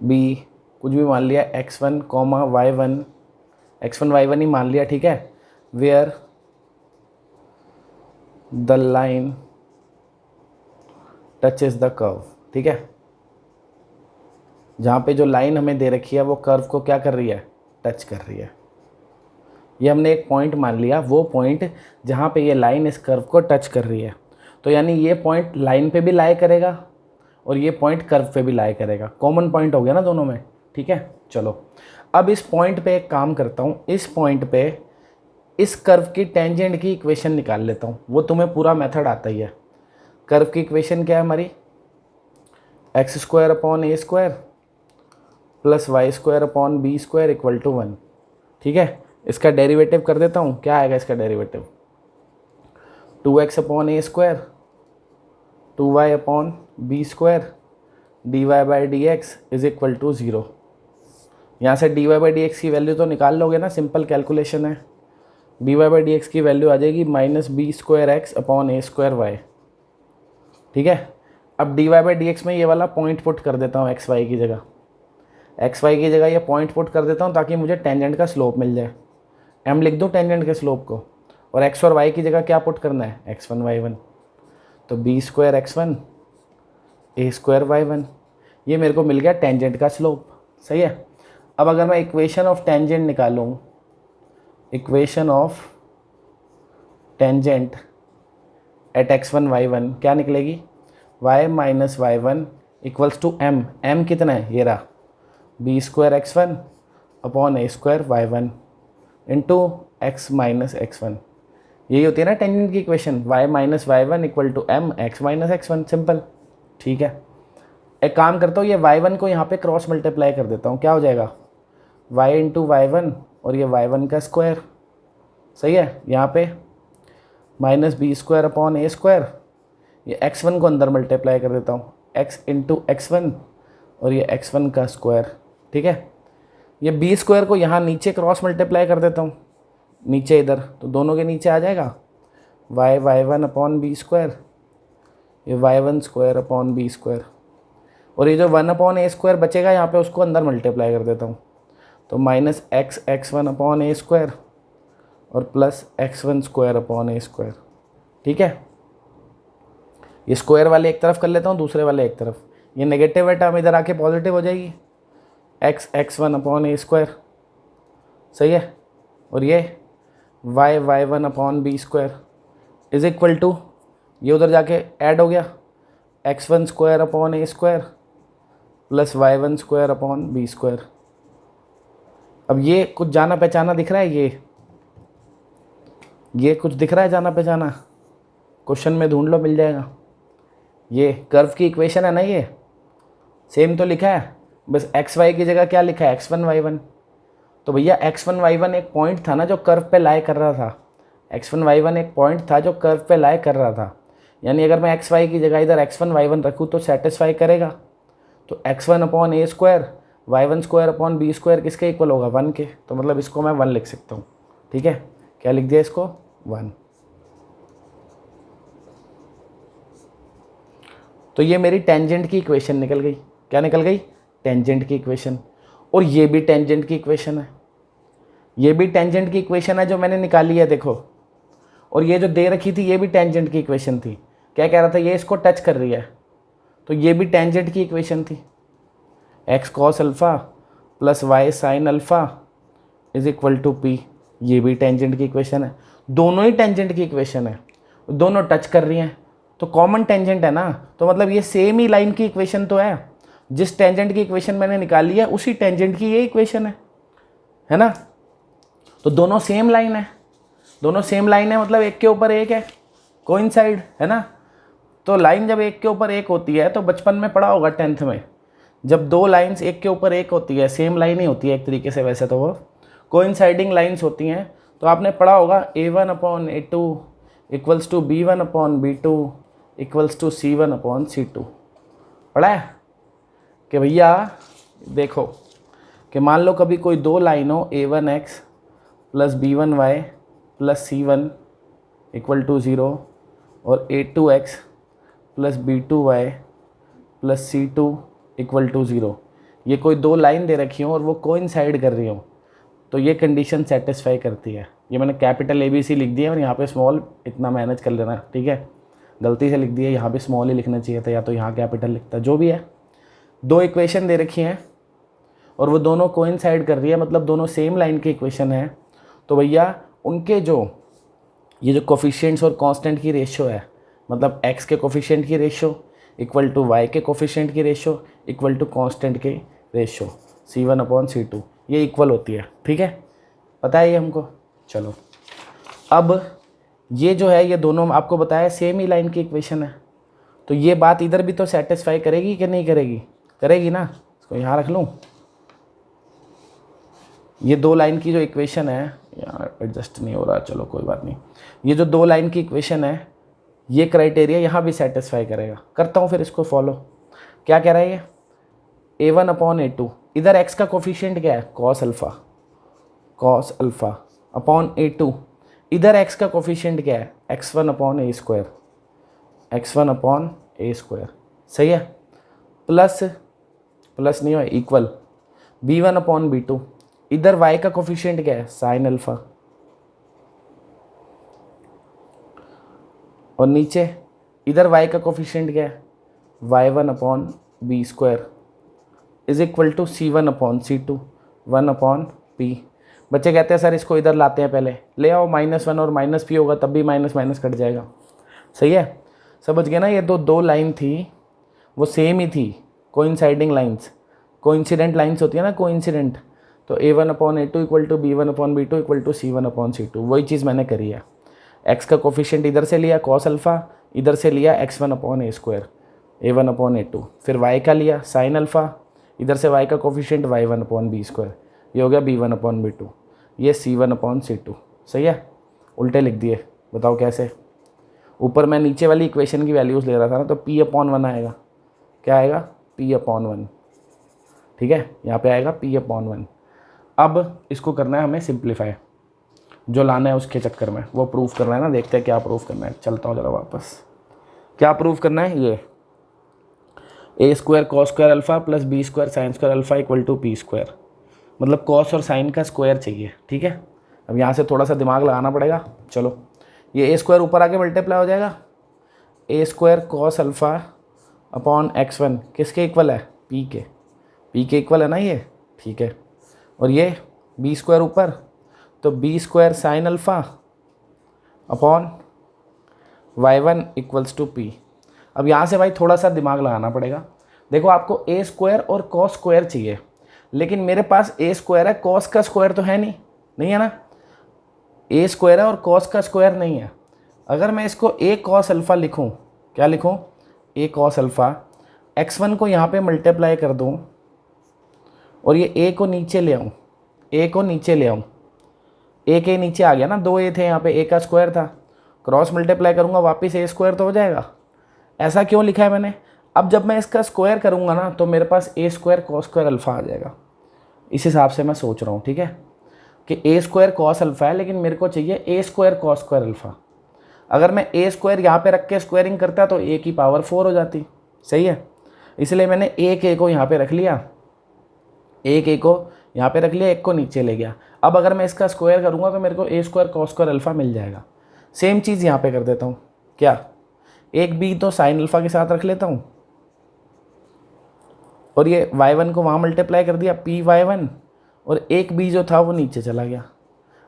बी, कुछ भी मान लिया, x1, y1, x1 y1 ही मान लिया, ठीक है, where the line touches the curve. ठीक है, जहाँ पे जो लाइन हमें दे रखी है वो कर्व को क्या कर रही है, टच कर रही है। ये हमने एक पॉइंट मान लिया, वो पॉइंट जहाँ पे ये लाइन इस कर्व को टच कर रही है। तो यानी ये पॉइंट लाइन पे भी लाई करेगा और ये पॉइंट कर्व पे भी लाई करेगा, कॉमन पॉइंट हो गया ना दोनों में। ठीक है, चलो अब इस पॉइंट पे एक काम करता हूँ, इस पॉइंट पे इस कर्व की टेंजेंट की इक्वेशन निकाल लेता हूँ। वो तुम्हें पूरा मेथड आता ही है। कर्व की इक्वेशन क्या है हमारी, x² / a² plus y² / b² = 1। ठीक है, इसका डेरिवेटिव कर देता हूँ, क्या आएगा इसका डेरिवेटिव, 2x/a² 2y/b² dy/dx = 0। यहाँ से dy/dx की वैल्यू तो निकाल लोगे ना, सिंपल कैलकुलेशन है। dy/dx की वैल्यू आ जाएगी -b²x/a²y। ठीक है, अब dy/dx में ये वाला पॉइंट पुट कर देता हूँ xy की जगह, xy की जगह ये पॉइंट पुट कर देता हूँ ताकि मुझे टेंजेंट का स्लोप मिल जाए। m लिख दूँ टेंजेंट के स्लोप को, और x और y की जगह क्या पुट करना है, x1 y1, तो b²x1 a² y1, ये मेरे को मिल गया टेंजेंट का स्लोप। सही है। अब अगर मैं इक्वेशन ऑफ टेंजेंट निकालूँ, equation of tangent at x1 y1 क्या निकलेगी, y - y1 = m, m कितना है, ये रहा, b²x1 / a²y1 into x - x1। यही होती है ना टेंजेंट की equation, y - y1 = m x - x1, simple. ठीक है, एक काम करता हूँ, ये y1 को यहाँ पे क्रॉस मल्टीप्लाई कर देता हूँ, क्या हो जाएगा, y × y1 और ये y1 का स्क्वायर। सही है, यहाँ पे -b² / a², ये x1 को अंदर मल्टीप्लाई कर देता हूँ, x × x1 और ये x1 का स्क्वायर। ठीक है, ये b² को यहाँ नीचे क्रॉस मल्टीप्लाई कर देता हूँ, नीचे इधर, तो दोनों के नीचे आ जाएगा y/1/b², ये y1² b², और ये जो 1/a² बचेगा यहाँ पे उसको अंदर मल्टीप्लाई कर देता हूँ, तो -x1/a² और प्लस x1² a²। ठीक है, ये स्क्वायर वाले एक तरफ कर लेता हूँ, दूसरे वाले एक तरफ। ये नेगेटिव है टर्म इधर आके पॉजिटिव हो जाएगी, x1 अपॉन ए स्क्वायर, सही है। और ये y1 upon B square is equal to, ये उधर जाके ऐड हो गया, x1 square upon A square plus y1 square upon B square. अब ये कुछ जाना पहचाना दिख रहा है, ये कुछ दिख रहा है जाना पहचाना, क्वेश्चन में ढूंढ लो मिल जाएगा। ये कर्व की इक्वेशन है ना, ये सेम तो लिखा है, बस एक्स वाई की जगह क्या लिखा है, x1 y1। तो भैया x1 y1 एक पॉइंट था ना जो कर्व पे लाई कर रहा था, x1 y1 एक पॉइंट था जो कर्व पे लाई कर रहा था। यानी अगर मैं एक्स वाई की जगह इधर x1 y1 रखूँ तो सेटिस्फाई करेगा। तो x1 upon A square y1 square upon B square किसके इक्वल होगा, 1 के। तो मतलब इसको मैं 1 लिख सकता हूँ, ठीक है। क्या लिख दिया इसको, 1। तो ये मेरी टेंजेंट की इक्वेशन निकल गई। क्या निकल गई, टेंजेंट की इक्वेशन। और ये भी टेंजेंट की इक्वेशन है, ये भी टेंजेंट की इक्वेशन है जो मैंने निकाली है, देखो। और ये जो दे रखी थी ये भी टेंजेंट की इक्वेशन थी। क्या कह रहा था, ये इसको टच कर रही है, तो ये भी टेंजेंट की इक्वेशन थी। X cos alpha plus y sine alpha is equal to p, ये भी टेंजेंट की इक्वेशन है। दोनों ही टेंजेंट की इक्वेशन है, दोनों टच कर रही हैं, तो कॉमन टेंजेंट है ना। तो मतलब ये सेम ही लाइन की इक्वेशन तो है, जिस टेंजेंट की इक्वेशन मैंने निकाली है उसी टेंजेंट की ये इक्वेशन है ना। तो दोनों सेम लाइन है, दोनों सेम लाइन है, मतलब एक के ऊपर एक है, कोइंसाइड है ना। तो लाइन जब एक के ऊपर एक होती है, तो बचपन में पढ़ा होगा 10th में, जब दो लाइंस एक के ऊपर एक होती है, सेम लाइन ही होती है एक तरीके से, वैसे तो वो कोइंसाइडिंग लाइंस होती हैं। तो आपने पढ़ा होगा a1 upon a2 equals to b1 upon b2 equals to c1 upon c2। पढ़ा है कि भैया देखो कि मान लो कभी कोई दो लाइन हो, a1x plus b1y plus c1 equal to 0 और a2x plus b2y plus c2 equal to 0। ये कोई दो लाइन दे रखी हो और वो कोइंसाइड कर रही हो, तो ये कंडीशन सेटिस्फाई करती है। ये मैंने कैपिटल ABC लिख दिया और यहाँ पे स्मॉल इतना मैनेज कर लेना, ठीक है। गलती से लिख दिया, यहाँ पे स्मॉल ही लिखना चाहिए था, या तो यहाँ कैपिटल लिखता, जो भी है। दो इक्वेशन दे रखी हैं और वो दोनों कोइंसाइड कर रही है, मतलब दोनों सेम लाइन की इक्वेशन है। तो भैया उनके जो ये जो कोफिशिएंट्स और कांस्टेंट की रेशियो है, मतलब x के कोफिशिएंट की रेशियो इक्वल टू y के कोफिशिएंट की रेशियो इक्वल टू कांस्टेंट के रेशियो c1 अपॉन c2, ये इक्वल होती है, ठीक है। पता है ये हमको। चलो अब ये जो है, ये दोनों आपको बताया सेम ही लाइन की इक्वेशन है, तो ये बात इधर भी तो सेटिस्फाई करेगी कि नहीं करेगी, करेगी ना। इसको यहाँ रख लूँ, ये दो लाइन की जो इक्वेशन है, यार एडजस्ट नहीं हो रहा, चलो कोई बात नहीं। ये जो दो लाइन की इक्वेशन है, ये क्राइटेरिया यहाँ भी सेटिस्फाई करेगा। करता हूँ फिर इसको फॉलो। क्या कह रहा है ये, a1 अपॉन a2, इधर x का कोफिशिएंट क्या है, कॉस अल्फ़ा अपॉन a2, इधर x का कोफिशिएंट क्या है, x1 upon a square, x1 upon a square, सही है। प्लस नहीं हो, इक्वल b1 अपॉन b2, इधर y का कोफिशिएंट क्या है, साइन अल्फ़ा, और नीचे इधर y का कोफिशिएंट क्या है, y1 upon B square is equal to c1 upon c2, 1 upon p। बच्चे कहते हैं सर इसको इधर लाते हैं, पहले ले आओ, -1 और -p होगा, तब भी माइनस माइनस कट जाएगा, सही है। समझ गए ना। ये दो लाइन थी, वो सेम ही थी, कोइंसाइडिंग लाइंस, कोइंसिडेंट लाइंस होती है ना, कोइंसिडेंट। तो a1 upon a2 equal to b1 upon b2 equal to c1 upon c2, वही चीज़ मैंने करी है। x का कोफिशिएंट इधर से लिया कॉस अल्फ़ा, इधर से लिया x1 upon a square, a1 upon a2, फिर y का लिया साइन अल्फ़ा, इधर से y का coefficient y1 upon b square, ये हो गया b1 अपॉन b2, ये c1 अपॉन c2, सही है। उल्टे लिख दिए, बताओ कैसे। ऊपर मैं नीचे वाली इक्वेशन की वैल्यूज़ ले रहा था ना, तो p अपॉन 1 आएगा, क्या आएगा, p अपॉन 1, ठीक है। यहाँ पे आएगा p अपॉन 1। अब इसको करना है हमें सिंप्लीफाई, जो लाना है उसके चक्कर में वो प्रूफ करना है ना। देखते हैं क्या प्रूफ करना है, चलता हूँ ज़रा वापस। क्या प्रूफ करना है, ये a square cos square alpha plus b square sine square alpha equal to p square, मतलब कॉस और साइन का स्क्वायर चाहिए, ठीक है। अब यहाँ से थोड़ा सा दिमाग लगाना पड़ेगा। चलो, ये a स्क्वायर ऊपर आके मल्टीप्लाई हो जाएगा, A square cos alpha upon x1 किसके इक्वल है, p के इक्वल है ना ये, ठीक है। और ये बी स्क्वायर ऊपर, तो b square sine alpha upon y1 equals to p। अब यहाँ से भाई थोड़ा सा दिमाग लगाना पड़ेगा। देखो आपको ए स्क्वायर और कॉस स्क्वायर चाहिए, लेकिन मेरे पास ए स्क्वायर है, कॉस का स्क्वायर तो है नहीं, नहीं है ना, ए स्क्वायर है और कॉस का स्क्वायर नहीं है। अगर मैं इसको ए कॉस अल्फ़ा लिखूँ, क्या लिखूँ, ए कॉस अल्फ़ा, x1 को यहाँ पे मल्टीप्लाई कर दूँ और ये ए को नीचे ले आऊँ, ए को नीचे ले आऊँ, ए के नीचे आ गया ना, 2 ए थे यहाँ पे, ए का स्क्वायर था, क्रॉस मल्टीप्लाई करूँगा वापस ए स्क्वायर तो हो जाएगा। ऐसा क्यों लिखा है मैंने, अब जब मैं इसका स्क्वायर करूँगा ना तो मेरे पास ए स्क्वायर कॉस स्क्वायर अल्फ़ा आ जाएगा। इस हिसाब से मैं सोच रहा हूँ, ठीक है, कि ए स्क्वायर कॉस अल्फ़ा है, लेकिन मेरे को चाहिए ए स्क्वायर कॉस स्क्वायर अल्फ़ा। अगर मैं ए स्क्वायर यहाँ पे रख के स्क्वायरिंग करता तो ए की पावर 4 हो जाती, सही है। इसलिए मैंने एक ए को यहाँ पे रख लिया, एक ए को यहाँ पे रख लिया, एक को नीचे ले गया। अब अगर मैं इसका स्क्वायर करूँगा तो मेरे को ए स्क्वायर कॉस स्क्वायर अल्फ़ा मिल जाएगा। सेम चीज़ यहाँ पे कर देता हूँ, क्या, एक बी तो साइन अल्फ़ा के साथ रख लेता हूँ और ये y1 को वहाँ मल्टीप्लाई कर दिया पी y1, और एक बी जो था वो नीचे चला गया।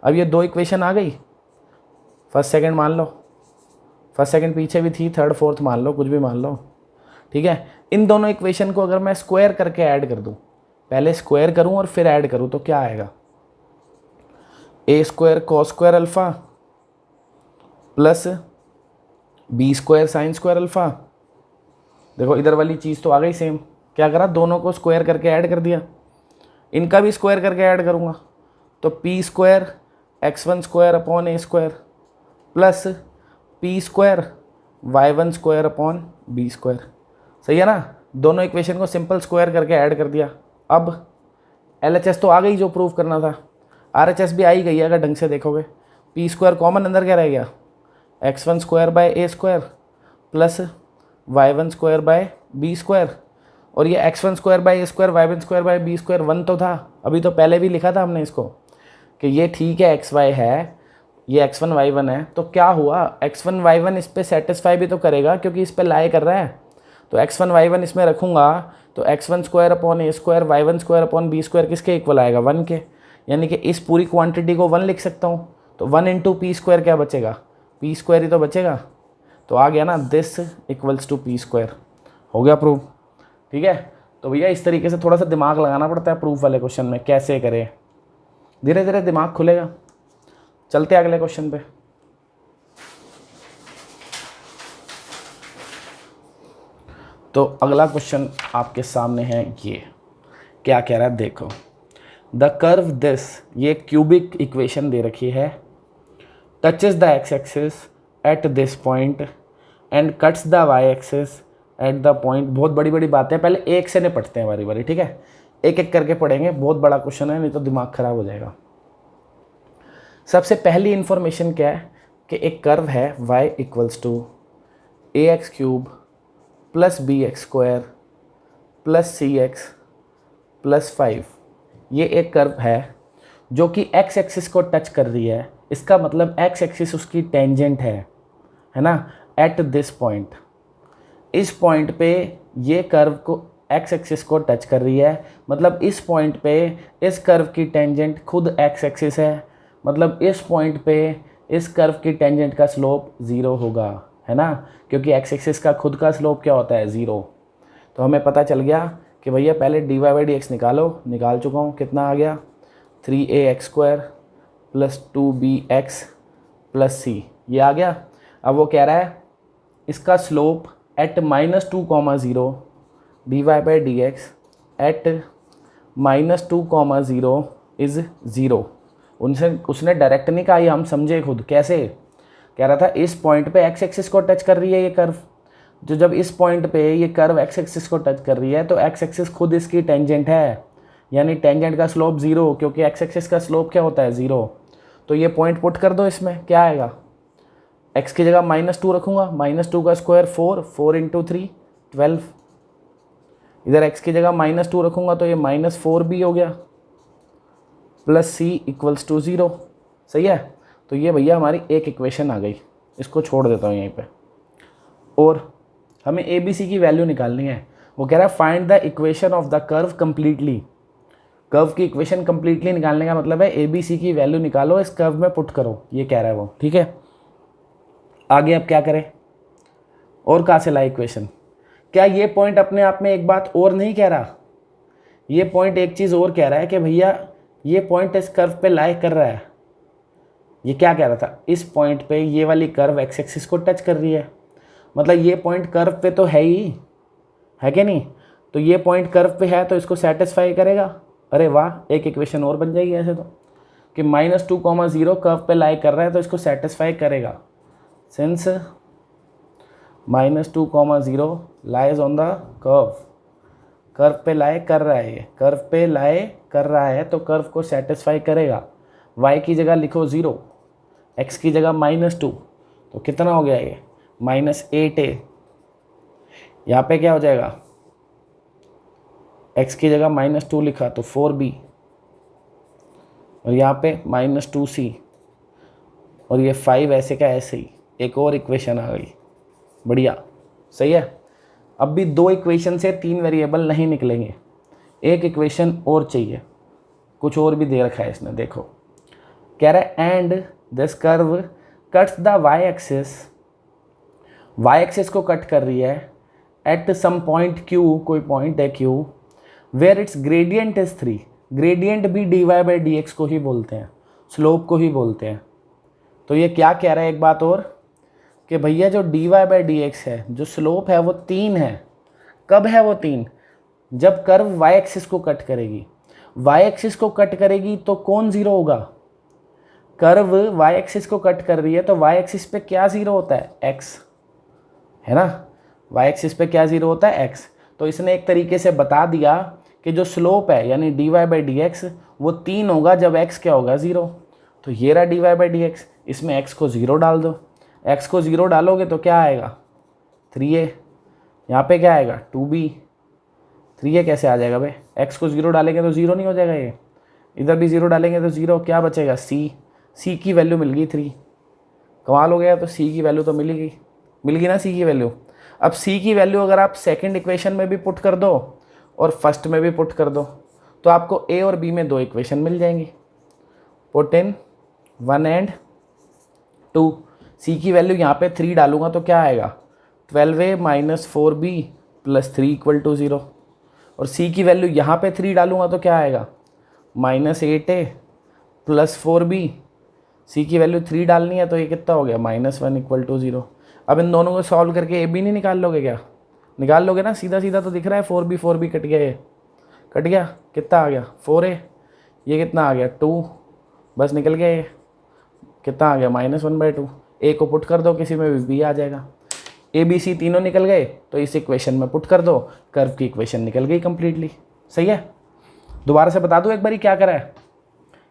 अब ये 2 इक्वेशन आ गई, फर्स्ट सेकंड मान लो, फर्स्ट सेकंड पीछे भी थी, थर्ड फोर्थ मान लो, कुछ भी मान लो, ठीक है। इन दोनों इक्वेशन को अगर मैं स्क्वायर करके ऐड कर दूँ, पहले स्क्वायर करूँ और फिर ऐड करूँ, तो क्या आएगा, A square cos square alpha plus B square sine square alpha. देखो इधर वाली चीज़ तो आ गई सेम, क्या करा, दोनों को स्क्वायर करके ऐड कर दिया, इनका भी स्क्वायर करके ऐड करूँगा तो P square x1 square upon A square plus P square y1 square upon B square, सही है ना। दोनों इक्वेशन को सिंपल स्क्वायर करके ऐड कर दिया। अब LHS तो आ गई जो प्रूव करना था, RHS भी आ ही गई है अगर ढंग से देखोगे। पी स्क्वायर कॉमन अंदर क्या रह गया, x1 square by a square plus y1 square by b square, और ये x1 square by a square y1 square by b square 1 तो था, अभी तो पहले भी लिखा था हमने इसको कि ये ठीक है xy है, ये x1 y1 है, तो क्या हुआ, x1 y1 इस पर सेटिस्फाई भी तो करेगा क्योंकि इस पर लाई कर रहा है, तो x1 y1 इसमें रखूँगा तो x1 square upon A square y1 square upon B square किसके इक्वल आएगा, 1 के, यानी कि इस पूरी क्वांटिटी को 1 लिख सकता हूँ। तो 1 इंटू पी स्क्वायर क्या बचेगा, पी स्क्वायर ही तो बचेगा, तो आ गया ना, this equals to p square, हो गया प्रूफ, ठीक है। तो भैया इस तरीके से थोड़ा सा दिमाग लगाना पड़ता है प्रूफ वाले क्वेश्चन में, कैसे करें, धीरे धीरे दिमाग खुलेगा। चलते अगले क्वेश्चन पे। तो अगला क्वेश्चन आपके सामने है, ये क्या कह रहा है, देखो, द कर्व दिस, ये क्यूबिक इक्वेशन दे रखी है, touches the x axis at this point and cuts the y axis at the point. बहुत बड़ी बड़ी बातें, पहले एक से निपटते हैं बारी बारी, ठीक है, एक एक करके पढ़ेंगे, बहुत बड़ा क्वेश्चन है, नहीं तो दिमाग खराब हो जाएगा। सबसे पहली इंफॉर्मेशन क्या है कि एक कर्व है y equals to a x cube plus b x square plus c x plus 5। ये एक कर्व है जो कि x एक्सिस को टच कर रही है, इसका मतलब x एक्सिस उसकी टेंजेंट है ना, एट दिस पॉइंट, इस पॉइंट पे ये कर्व को x एक्सिस को टच कर रही है, मतलब इस पॉइंट पे इस कर्व की टेंजेंट खुद x एक्सिस है, मतलब इस पॉइंट पे इस कर्व की टेंजेंट का स्लोप 0 होगा, है ना, क्योंकि x एक्सिस का खुद का स्लोप क्या होता है, 0। तो हमें पता चल गया कि भैया पहले dy बाई डी एक्स निकालो, निकाल चुका हूँ, कितना आ गया, 3ax square plus 2bx plus सी, ये आ गया। अब वो कह रहा है इसका slope at -2,0 dy by D x at -2,0 is 0। उसने डायरेक्ट नहीं कहा, ये हम समझे खुद, कैसे कह रहा था, इस पॉइंट पे x एक्सिस को टच कर रही है ये कर्व, जो जब इस पॉइंट पे ये कर्व x एक्सिस को टच कर रही है तो x एक्सिस खुद इसकी टेंजेंट है, यानी टेंजेंट का स्लोप 0, क्योंकि x एक्सिस का स्लोप क्या होता है, 0। तो ये पॉइंट पुट कर दो, इसमें क्या आएगा, x की जगह -2 रखूँगा, -2 का स्क्वायर 4, 4 इंटू 3 12, इधर x की जगह -2 रखूँगा तो ये -4b हो गया, प्लस सी इक्वल्स टू 0, सही है। तो ये भैया हमारी एक इक्वेशन आ गई, इसको छोड़ देता हूँ यहीं पे। और हमें ए बी सी की वैल्यू निकालनी है। वो कह रहा है find the equation of the curve completely. Curve की इक्वेशन कंप्लीटली निकालने का मतलब है ए बी सी की वैल्यू निकालो, इस कर्व में पुट करो, ये कह रहा है वो। ठीक है, आगे अब क्या करें, और कहाँ से लाए इक्वेशन? क्या ये पॉइंट अपने आप में एक बात और नहीं कह रहा? ये पॉइंट एक चीज़ और कह रहा है कि भैया ये पॉइंट इस कर्व पे लाई कर रहा है। ये क्या कह रहा था? इस पॉइंट पे ये वाली कर्व एक्स एक्सिस को टच कर रही है, मतलब ये पॉइंट कर्व पे तो है ही, है कि नहीं? तो ये पॉइंट कर्व पे है तो इसको सेटिस्फाई करेगा। अरे वाह, एक इक्वेशन और बन जाएगी ऐसे तो, कि -2,0 कर्व पे लाई कर रहा है तो इसको सेटिस्फाई करेगा। Since -2,0 lies on the curve, curve पे लाई कर रहा है, ये कर्व पे लाई कर रहा है तो कर्व को सेटिस्फाई करेगा। y की जगह लिखो 0, x की जगह -2, तो कितना हो गया ये? -8a। यहाँ पे क्या हो जाएगा? x की जगह -2 लिखा तो 4b, और यहाँ पे -2c, और ये 5 ऐसे का ऐसे ही। एक और इक्वेशन आ गई, बढ़िया, सही है। अब भी 2 इक्वेशन से 3 वेरिएबल नहीं निकलेंगे, एक इक्वेशन और चाहिए, कुछ और भी दे रखा है इसने। देखो, कह रहा है and this curve cuts the y axis को कट कर रही है एट सम पॉइंट q, कोई पॉइंट है q, where its gradient is 3। Gradient भी dy/dx को ही बोलते हैं, स्लोप को ही बोलते हैं। तो ये क्या कह रहा है एक बात और, कि भैया जो dy/dx है, जो स्लोप है वो 3 है। कब है वो 3? जब कर्व y एक्सिस को कट करेगी। y एक्सिस को कट करेगी तो कौन 0 होगा? कर्व y एक्सिस को कट कर रही है तो y एक्सिस पे क्या 0 होता है? x, है ना? y एक्सिस पे क्या 0 होता है? x। तो इसने एक तरीके से बता दिया कि जो स्लोप है यानी dy/dx वो 3 होगा जब x क्या होगा? 0। तो ये रहा dy/dx, इसमें x को 0 डाल दो। x को 0 डालोगे तो क्या आएगा? 3a। यहाँ पे क्या आएगा? 2b। 3a कैसे आ जाएगा भाई? x को 0 डालेंगे तो 0 नहीं हो जाएगा ये? इधर भी 0 डालेंगे तो 0, क्या बचेगा? c की वैल्यू मिल गई 3। कमाल हो गया। तो c की वैल्यू तो मिल गई ना, c की वैल्यू। अब c की वैल्यू अगर आप सेकंड इक्वेशन में भी पुट कर दो और फर्स्ट में भी पुट कर दो तो आपको a और b में 2 इक्वेशन मिल जाएंगी। Put in 1 and 2। c की वैल्यू यहाँ पे 3 डालूंगा तो क्या आएगा? 12a - 4b + 3 = 0। और c की वैल्यू यहाँ पे 3 डालूंगा तो क्या आएगा? -8a + 4b। c की वैल्यू 3 डालनी है तो ये कितना हो गया? -1 = 0। अब इन दोनों को सॉल्व करके ए बी नहीं निकाल लोगे क्या? निकाल लोगे ना, सीधा सीधा तो दिख रहा है। 4b कट गया, ये कट गया, कितना आ गया? 4a। ये कितना आ गया? 2, बस निकल गया। ये कितना आ गया? -1/2। ए को पुट कर दो, किसी में भी बी आ जाएगा। ए बी सी तीनों निकल गए तो इस इक्वेशन में पुट कर दो, कर्व की इक्वेशन निकल गई कंप्लीटली। सही है। दोबारा से बता दूँ एक बारी क्या करा है।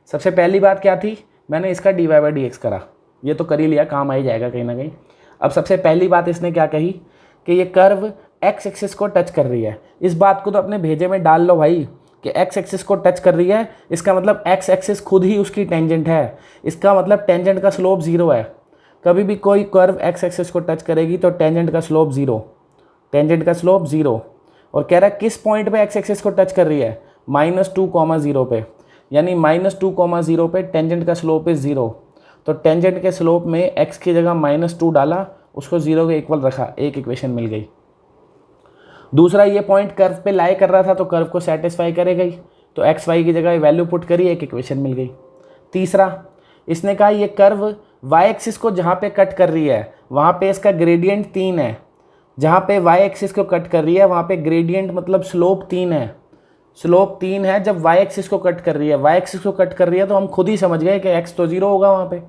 सबसे पहली बात क्या थी? मैंने इसका dy/dx करा, ये तो कर ही लिया, काम आ ही जाएगा कहीं ना कहीं। अब सबसे पहली बात इसने क्या कही कि ये कर्व x एक्सिस को टच कर रही है। इस बात को तो अपने भेजे में डाल लो भाई कि x एक्सिस को टच कर रही है, इसका मतलब x एक्सिस खुद ही उसकी टेंजेंट है। इसका मतलब टेंजेंट का स्लोप 0 है। कभी भी कोई कर्व x एक्सिस को टच करेगी तो टेंजेंट का स्लोप 0, टेंजेंट का स्लोप 0। और कह रहा है किस पॉइंट पे x एक्सिस को टच कर रही है? -2,0 पे, यानी -2,0 पे टेंजेंट का स्लोप इज 0। तो टेंजेंट के स्लोप में x की जगह -2 डाला, उसको 0 के इक्वल रखा, एक इक्वेशन मिल गई। दूसरा, ये पॉइंट कर्व पे लाई कर रहा था तो कर्व को सेटिस्फाई करेगा ही, तो एक्स वाई की जगह वैल्यू पुट करी, एक इक्वेशन मिल गई। तीसरा, इसने कहा ये कर्व वाई एक्सिस को जहाँ पे कट कर रही है वहाँ पे इसका ग्रेडियंट 3 है। जहाँ पे वाई एक्सिस को कट कर रही है वहाँ पे ग्रेडियंट मतलब स्लोप 3 है। स्लोप 3 है जब वाई एक्सिस को कट कर रही है। वाई एक्सिस को कट कर रही है तो हम खुद ही समझ गए कि एक्स तो 0 होगा वहाँ पे,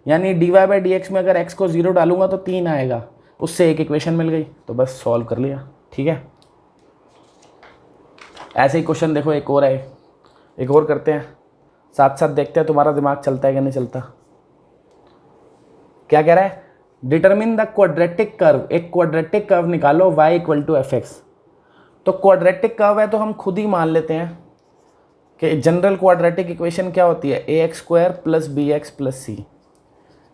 यानी dy/dx में अगर x को 0 डालूंगा तो 3 आएगा, उससे एक इक्वेशन मिल गई। तो बस सॉल्व कर लिया। ठीक है, ऐसे ही क्वेश्चन देखो एक और है, एक और करते हैं, साथ साथ देखते हैं तुम्हारा दिमाग चलता है कि नहीं चलता। क्या कह रहा है? Determine the quadratic curve. एक क्वाड्रेटिक कर्व निकालो y = fx। तो क्वाड्रेटिक कर्व है तो हम खुद ही मान लेते हैं कि जनरल क्वाड्रेटिक इक्वेशन क्या होती है? ax² + bx + c।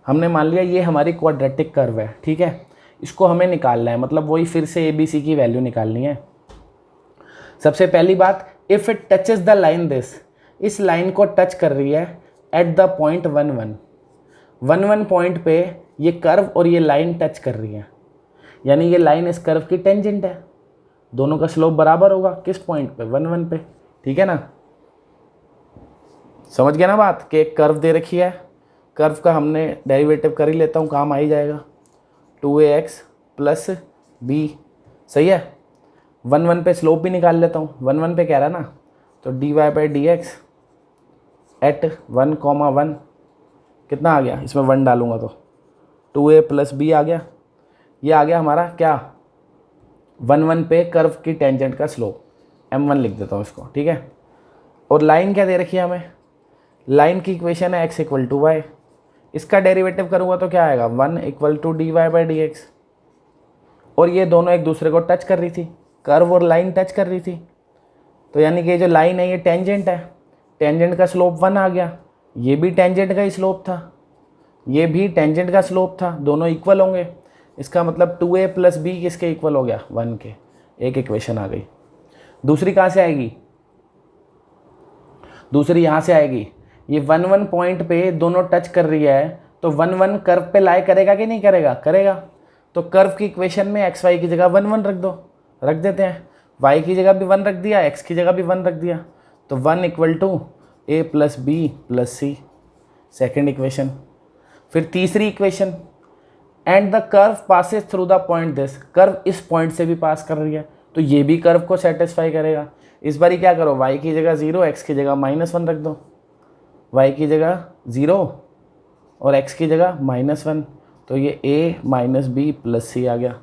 हमने मान लिया ये हमारी क्वाड्रेटिक कर्व है। ठीक है, इसको हमें निकालना है, मतलब वही फिर से ए बी सी की वैल्यू निकालनी है। सबसे पहली बात, if it touches the line this, इस लाइन को टच कर रही है एट द पॉइंट 1 1 पॉइंट पे ये कर्व और ये लाइन टच कर रही है, यानी ये लाइन इस कर्व की टेंजेंट है, दोनों का स्लोप बराबर होगा किस पॉइंट पे, 1 1 पे, ठीक है ना। समझ गया ना बात कि एक कर्व दे रखी है, कर्व का हमने डेरिवेटिव कर ही लेता हूँ, काम आ ही जाएगा, 2ax प्लस बी, सही है। 1 1 पे स्लोप भी निकाल लेता हूँ, 1 1 पे कह रहा है ना, तो dy by D x at 1 1 कितना आ गया, इसमें 1 डालूंगा तो 2a प्लस बी आ गया। ये आ गया हमारा क्या, 1 1 पे कर्व की टेंजेंट का स्लोप, m1 लिख देता हूँ इसको, ठीक है। और लाइन क्या दे रखी है हमें, लाइन की इक्वेशन है x इक्वल टू वाई, इसका डेरिवेटिव करूँगा तो क्या आएगा, 1 equal to d Y by D x. और ये दोनों एक दूसरे को टच कर रही थी, कर्व और लाइन टच कर रही थी, तो यानी कि जो लाइन है ये टेंजेंट है, टेंजेंट का स्लोप 1 आ गया, ये भी टेंजेंट का ही स्लोप था, ये भी टेंजेंट का स्लोप था, दोनों इक्वल होंगे। इसका मतलब 2a प्लस बी किसके इक्वल हो गया, 1 के। एक इक्वेशन आ गई। दूसरी कहाँ से आएगी, दूसरी यहाँ से आएगी। ये 1 1 पॉइंट पे दोनों टच कर रही है, तो 1 1 कर्व पे लाई करेगा कि नहीं करेगा, करेगा। तो कर्व की इक्वेशन में एक्स वाई की जगह 1 1 रख दो, रख देते हैं, y की जगह भी 1 रख दिया, x की जगह भी 1 रख दिया, तो 1 equal to a plus b plus c, second equation. फिर तीसरी equation, and the curve passes through the point this, curve इस पॉइंट से भी पास कर रही है, तो ये भी कर्व को सेटिस्फाई करेगा। इस बार क्या करो, y की जगह 0, x की जगह -1 रख दो, y की जगह 0 और x की जगह -1, तो ये a माइनस बी प्लस सी आ गया।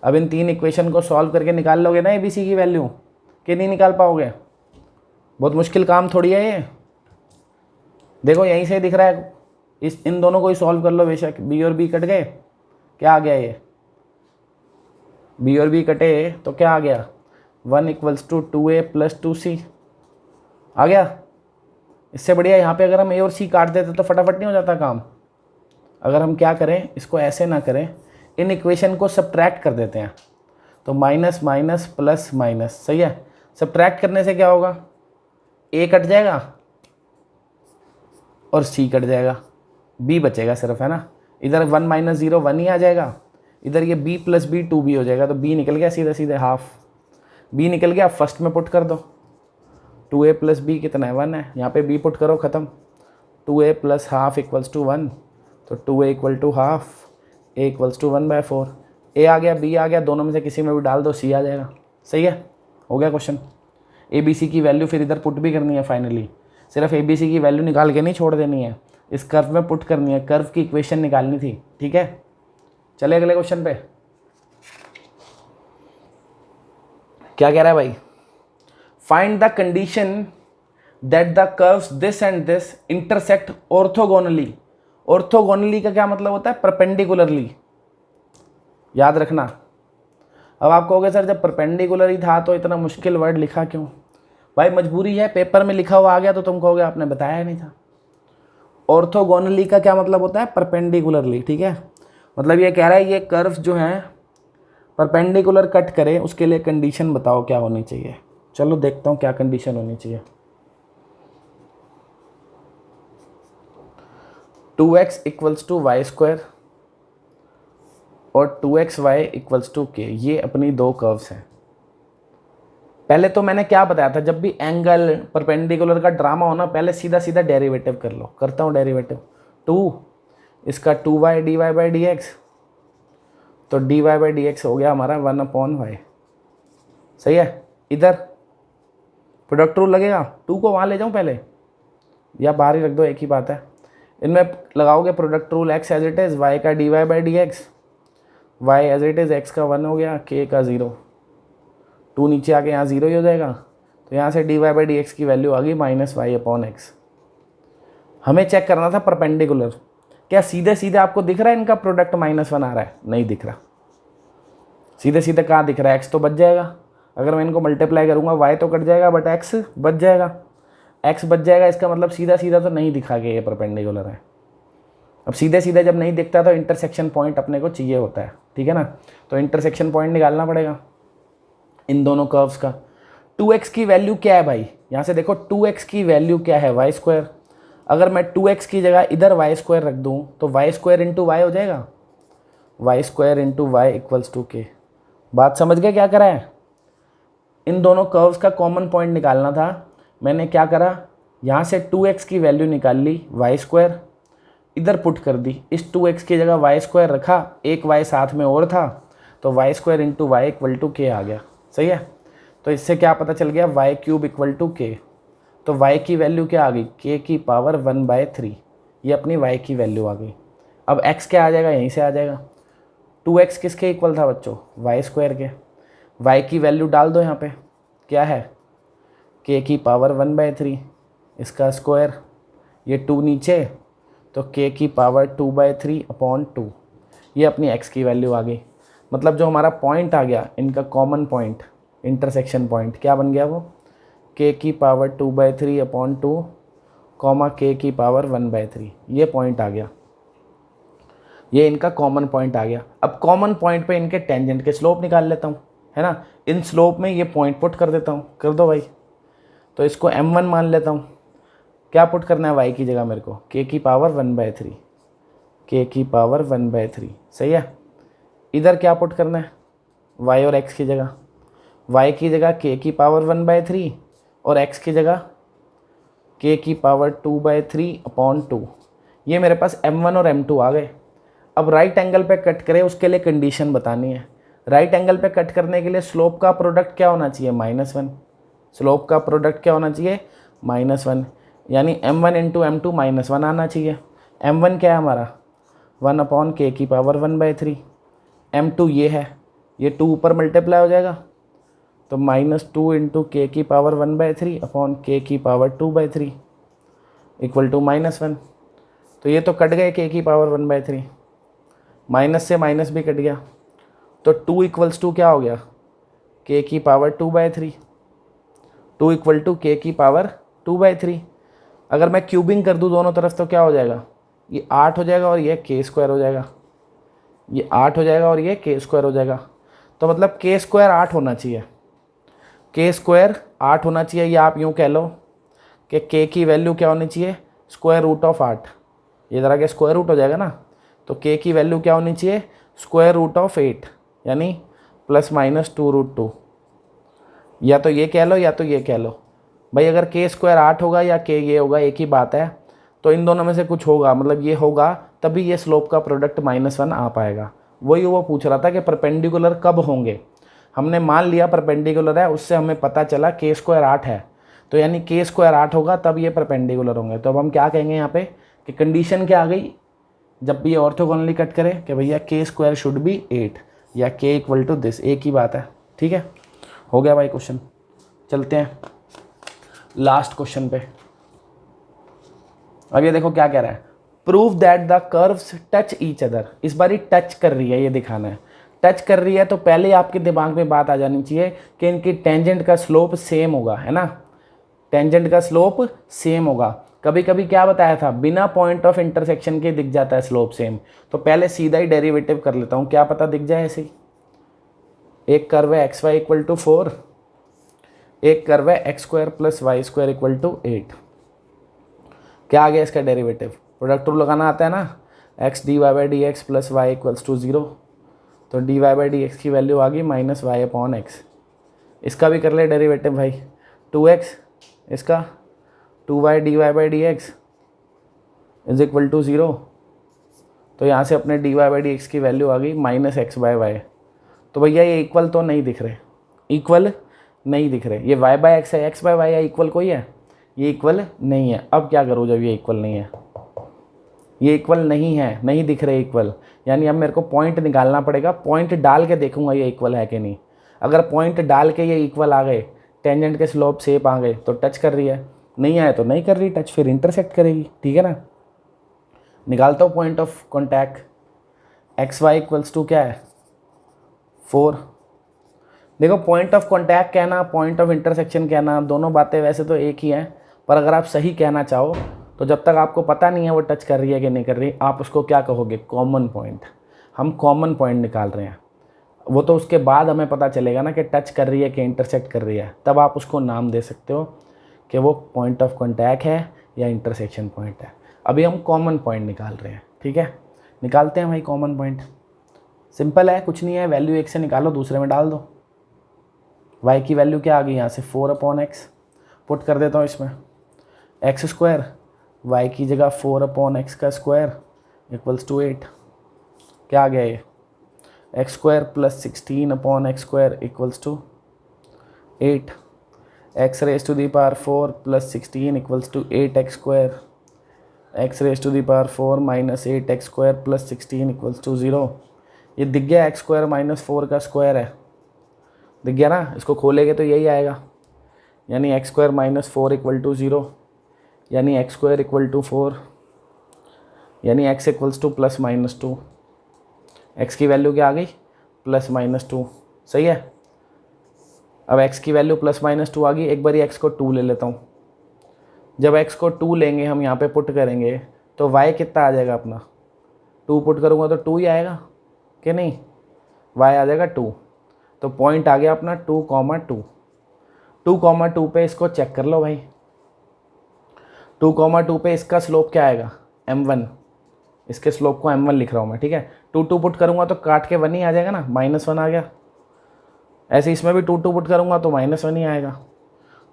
अब इन तीन इक्वेशन को सॉल्व करके निकाल लोगे ना ए बी सी की वैल्यू, कि नहीं निकाल पाओगे, बहुत मुश्किल काम थोड़ी है ये। देखो यहीं से दिख रहा है, इन दोनों को ही सॉल्व कर लो, बेशक बी और बी कट गए, क्या आ गया, ये बी और बी कटे तो क्या आ गया, 1 equals to 2a plus 2c आ गया। इससे बढ़िया यहाँ पे अगर हम a और c काट देते तो फटाफट नहीं हो जाता काम। अगर हम क्या करें, इसको ऐसे ना करें, इन इक्वेशन को सब्ट्रैक्ट कर देते हैं, तो माइनस माइनस प्लस माइनस, सही है। सब्ट्रैक्ट करने से क्या होगा, a कट जाएगा और c कट जाएगा, b बचेगा सिर्फ, है ना। इधर 1 माइनस 0 1 ही आ जाएगा, इधर ये b प्लस बी 2b हो जाएगा, तो b निकल गया सीधे सीधे हाफ, b निकल गया, फर्स्ट में पुट कर दो, 2a प्लस बी कितना है, 1 है, यहाँ पे b पुट करो, ख़त्म, 2a plus half equals to 1, तो 2a equal to half, a equals to 1/4, a आ गया, b आ गया, दोनों में से किसी में भी डाल दो, c आ जाएगा, सही है, हो गया क्वेश्चन। ए बी सी की वैल्यू फिर इधर पुट भी करनी है, फाइनली सिर्फ ए बी सी की वैल्यू निकाल के नहीं छोड़ देनी है, इस कर्व में पुट करनी है, कर्व की इक्वेशन निकालनी थी, ठीक है। चले अगले क्वेश्चन पे, क्या कह रहा है भाई, find the condition that the curves this and this intersect orthogonally. Orthogonally का क्या मतलब होता है, परपेंडिकुलरली, याद रखना। अब आप कहोगे सर जब परपेंडिकुलर ही था तो इतना मुश्किल वर्ड लिखा क्यों, भाई मजबूरी है, पेपर में लिखा हुआ आ गया तो तुम कहोगे आपने बताया नहीं था। ऑर्थोगोनली का क्या मतलब होता है, परपेंडिकुलरली, ठीक है। मतलब ये कह रहा है ये कर्व जो है परपेंडिकुलर कट करे, उसके लिए कंडीशन बताओ क्या होनी चाहिए। चलो देखता हूँ क्या कंडीशन होनी चाहिए। 2x equals to Y square और 2xy इक्वल्स टू के, ये अपनी दो कर्व्स हैं। पहले तो मैंने क्या बताया था, जब भी एंगल परपेंडिकुलर का ड्रामा होना, पहले सीधा सीधा डेरिवेटिव कर लो। करता हूँ डेरिवेटिव, 2 इसका 2y dy by D x, तो dy बाई डी एक्स हो गया हमारा 1/y, सही है। इधर प्रोडक्ट रूल लगेगा, 2 को वहाँ ले जाऊँ पहले या बाहर ही रख दो, एक ही बात है। इनमें लगाओगे product rule, x as it is, y का dy by D x, y as it is, x का 1 हो गया, k का 0, 2 नीचे आके यहाँ 0 ही हो जाएगा, तो यहाँ से dy बाई डी एक्स की वैल्यू आ गई -y/x। हमें चेक करना था परपेंडिकुलर, क्या सीधे सीधे आपको दिख रहा है इनका प्रोडक्ट -1 आ रहा है, नहीं दिख रहा। सीधे सीधे कहाँ दिख रहा है, x तो बच जाएगा, अगर मैं इनको मल्टीप्लाई करूँगा y तो कट जाएगा बट x बच जाएगा, x बच जाएगा, इसका मतलब सीधा सीधा तो नहीं दिखा कि ये परपेंडिकुलर है। अब सीधे सीधे जब नहीं दिखता तो इंटरसेक्शन पॉइंट अपने को चाहिए होता है, ठीक है ना। तो इंटरसेक्शन पॉइंट निकालना पड़ेगा इन दोनों कर्व्स का। 2x की वैल्यू क्या है भाई, यहाँ से देखो 2x की वैल्यू क्या है, वाई स्क्वायर। अगर मैं 2x की जगह इधर वाई स्क्वायर रख दूँ तो वाई स्क्वायर इंटू वाई हो जाएगा, y square into y equals to k. बात समझ गए क्या करा है, इन दोनों कर्व्स का कॉमन पॉइंट निकालना था। मैंने क्या करा, यहाँ से 2x की वैल्यू निकाल ली, वाई स्क्वायर इधर पुट कर दी, इस 2x की जगह वाई स्क्वायर रखा, एक y साथ में और था, तो y square into y equal to k आ गया। सही है, तो इससे क्या पता चल गया, वाई क्यूब इक्वल टू के। तो y की वैल्यू क्या आ गई, k की पावर 1/3, ये अपनी y की वैल्यू आ गई। अब x क्या आ जाएगा, यहीं से आ जाएगा। 2x किसके इक्वल था बच्चों, वाई स्क्वायर के। y की वैल्यू डाल दो यहाँ पे, क्या है k की पावर 1/3, इसका स्क्वायर, ये 2 नीचे, तो k की पावर 2/3/2, ये अपनी x की वैल्यू आ गई। मतलब जो हमारा पॉइंट आ गया इनका कॉमन पॉइंट, इंटरसेक्शन पॉइंट क्या बन गया, वो k की पावर 2/3/2 कॉमा k की पावर 1/3, ये पॉइंट आ गया, ये इनका कॉमन पॉइंट आ गया। अब कॉमन पॉइंट पे इनके टेंजेंट के स्लोप निकाल लेता हूँ, है ना। इन स्लोप में ये पॉइंट पुट कर देता हूँ, कर दो भाई। तो इसको m1 मान लेता हूँ, क्या पुट करना है y की जगह मेरे को, k की पावर 1/3, k की पावर 1/3, सही है। इधर क्या पुट करना है, y और x की जगह, y की जगह k की पावर 1/3 और x की जगह k की पावर 2/3/2। ये मेरे पास m1 और m2 आ गए। अब राइट एंगल पे कट करें उसके लिए कंडीशन बतानी है। राइट एंगल पे कट करने के लिए स्लोप का प्रोडक्ट क्या होना चाहिए, -1। स्लोप का प्रोडक्ट क्या होना चाहिए, -1, यानी m1 इंटू m2 -1 आना चाहिए। m1 क्या है हमारा, 1/k की पावर 1/3, m2 ये है, ये 2 ऊपर मल्टीप्लाई हो जाएगा, तो -2 इंटू k की पावर 1/3/k की पावर 2/3 इक्वल टू -1। तो ये तो कट गए k की पावर 1/3, माइनस से माइनस भी कट गया, तो 2 इक्वल्स टू क्या हो गया, k की पावर 2/3, 2 इक्वल टू k की पावर 2/3। अगर मैं क्यूबिंग कर दूँ दोनों तरफ तो क्या हो जाएगा, ये 8 हो जाएगा और ये k स्क्वायर हो जाएगा, ये 8 हो जाएगा और ये k स्क्वायर हो जाएगा। तो मतलब k स्क्वायर 8 होना चाहिए, k स्क्वायर 8 होना चाहिए, या आप यूँ कह लो कि k की वैल्यू क्या होनी चाहिए, स्क्वायर रूट ऑफ 8। ये ज़रा के स्क्वायर रूट हो जाएगा ना, तो k की वैल्यू क्या होनी चाहिए, स्क्वायर रूट ऑफ 8, यानी ±2√2। या तो ये कह लो या तो ये कह लो भाई। अगर k स्क्वायर 8 होगा या k ये होगा, एक ही बात है। तो इन दोनों में से कुछ होगा, मतलब ये होगा तभी ये स्लोप का प्रोडक्ट -1 आ पाएगा। वही वो पूछ रहा था कि परपेंडिकुलर कब होंगे। हमने मान लिया परपेंडिकुलर है, उससे हमें पता चला k स्क्वायर 8 है, तो यानी k स्क्वायर 8 होगा तब ये परपेंडिकुलर होंगे। तो अब हम क्या कहेंगे यहाँ पे कि कंडीशन क्या आ गई, जब भी ये ऑर्थोगोनली कट करे कि भैया k स्क्वायर शुड बी 8 या k इक्वल टू दिस, एक ही बात है। ठीक है, हो गया भाई क्वेश्चन। चलते हैं लास्ट क्वेश्चन पे। अब ये देखो क्या कह रहा है, prove that the curves touch each other. इस बार टच कर रही है, ये दिखाना है। टच कर रही है तो पहले आपके दिमाग में बात आ जानी चाहिए कि इनकी टेंजेंट का स्लोप सेम होगा, है ना। टेंजेंट का स्लोप सेम होगा। कभी कभी क्या बताया था, बिना पॉइंट ऑफ इंटरसेक्शन के दिख जाता है स्लोप सेम। तो पहले सीधा ही डेरिवेटिव कर लेता हूँ, क्या पता दिख जाए ऐसे ही। एक कर्व है xy इक्वल टू 4, एक कर्व है x² + y² इक्वल टू 8। क्या आ गया इसका डेरिवेटिव, प्रोडक्ट रूल लगाना आता है ना, x dy/dx + y equals to 0। तो dy/dx की वैल्यू आ गई -y/x। इसका भी कर ले डेरिवेटिव भाई, 2x इसका 2y dy/dx is equal to 0। तो यहाँ से अपने dy/dx की वैल्यू आ गई -x/y। तो भैया ये इक्वल तो नहीं दिख रहे, इक्वल नहीं दिख रहे। ये y/x है, x/y है, इक्वल कोई है, ये इक्वल नहीं है। अब क्या करूँ जब ये इक्वल नहीं है, ये इक्वल नहीं है, नहीं दिख रहे इक्वल, यानी अब मेरे को पॉइंट निकालना पड़ेगा। पॉइंट डाल के देखूंगा ये इक्वल है कि नहीं। अगर पॉइंट डाल के ये इक्वल आ गए, टेंजेंट के स्लोप सेप आ गए, तो टच कर रही है, नहीं आए तो नहीं कर रही टच, फिर इंटरसेक्ट करेगी। ठीक है ना, निकालता हूँ point of contact. xy equals to क्या है 4। देखो पॉइंट ऑफ कॉन्टैक्ट कहना, पॉइंट ऑफ इंटरसेक्शन कहना, दोनों बातें वैसे तो एक ही हैं, पर अगर आप सही कहना चाहो तो जब तक आपको पता नहीं है वो टच कर रही है कि नहीं कर रही, आप उसको क्या कहोगे, कॉमन पॉइंट। हम कॉमन पॉइंट निकाल रहे हैं, वो तो उसके बाद हमें पता चलेगा ना कि टच कर रही है कि इंटरसेक्ट कर रही है, तब आप उसको नाम दे सकते हो कि वो पॉइंट ऑफ कॉन्टैक्ट है या इंटरसेक्शन पॉइंट है। अभी हम कॉमन पॉइंट निकाल रहे हैं, ठीक है, निकालते हैं भाई कॉमन पॉइंट। सिंपल है, कुछ नहीं है, वैल्यू एक से निकालो दूसरे में डाल दो। y की वैल्यू क्या आ गई यहाँ से, 4/x पुट कर देता हूँ इसमें, एक्स स्क्वायर y की जगह 4/x का स्क्वायर इक्वल्स टू 8। क्या आ गया ये, x square plus 16/x square equals to 8। X raise to the power 4 plus 16 equals to 8x square. X raise to the power 4 minus 8x square plus 16 equals to 0। ये दिख गया, x square minus 4 का square है, दिख गया ना, इसको खोलेंगे तो यही आएगा, यानी x square minus 4 equal to 0, यानी एक्स स्क्वायर इक्वल टू 4, यानी x equals to plus minus 2। एक्स की वैल्यू क्या आ गई, प्लस माइनस 2, सही है। अब एक्स की वैल्यू प्लस माइनस 2 आ गई, एक बारी एक्स को 2 ले लेता हूँ। जब एक्स को 2 लेंगे हम यहाँ पे पुट करेंगे तो वाई कितना आ जाएगा अपना, 2 पुट करूँगा तो 2 ही आएगा कि नहीं, वाई आ जाएगा 2। तो पॉइंट आ गया अपना 2,2। 2,2 पे इसको चेक कर लो भाई, 2,2 पे इसका स्लोप क्या आएगा, m1। इसके स्लोप को m1 लिख रहा हूँ मैं, ठीक है। 2 पुट करूँगा तो काट के 1 ही आ जाएगा ना, -1 आ गया। ऐसे इसमें भी 2 पुट करूँगा तो -1 ही आएगा।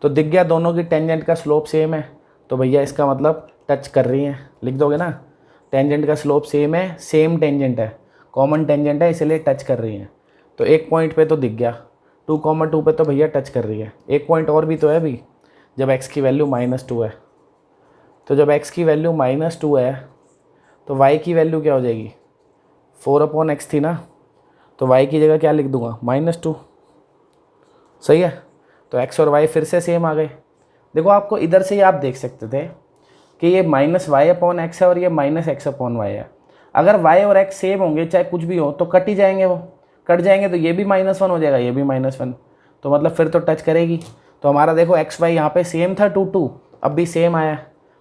तो दिख गया दोनों की टेंजेंट का स्लोप सेम है, तो भैया इसका मतलब टच कर रही हैं, लिख दोगे ना, टेंजेंट का स्लोप सेम है, सेम टेंजेंट है, कॉमन टेंजेंट है, इसलिए टच कर रही हैं। तो एक पॉइंट पे तो दिख गया, 2,2 पे तो भैया टच कर रही है। एक पॉइंट और भी तो है भी, जब x की वैल्यू -2 है, तो जब x की वैल्यू -2 है तो y की वैल्यू क्या हो जाएगी, 4/x थी ना, तो y की जगह क्या लिख दूंगा, -2, सही है। तो x और y फिर से सेम आ गए। देखो आपको इधर से ही आप देख सकते थे कि ये -y/x है और ये -x/y है। अगर y और x सेम होंगे, चाहे कुछ भी हो, तो कट ही जाएंगे, वो कट जाएंगे तो ये भी -1 हो जाएगा, ये भी -1, तो मतलब फिर तो टच करेगी। तो हमारा देखो एक्स वाई यहाँ पे सेम था 2,2, अब भी सेम आया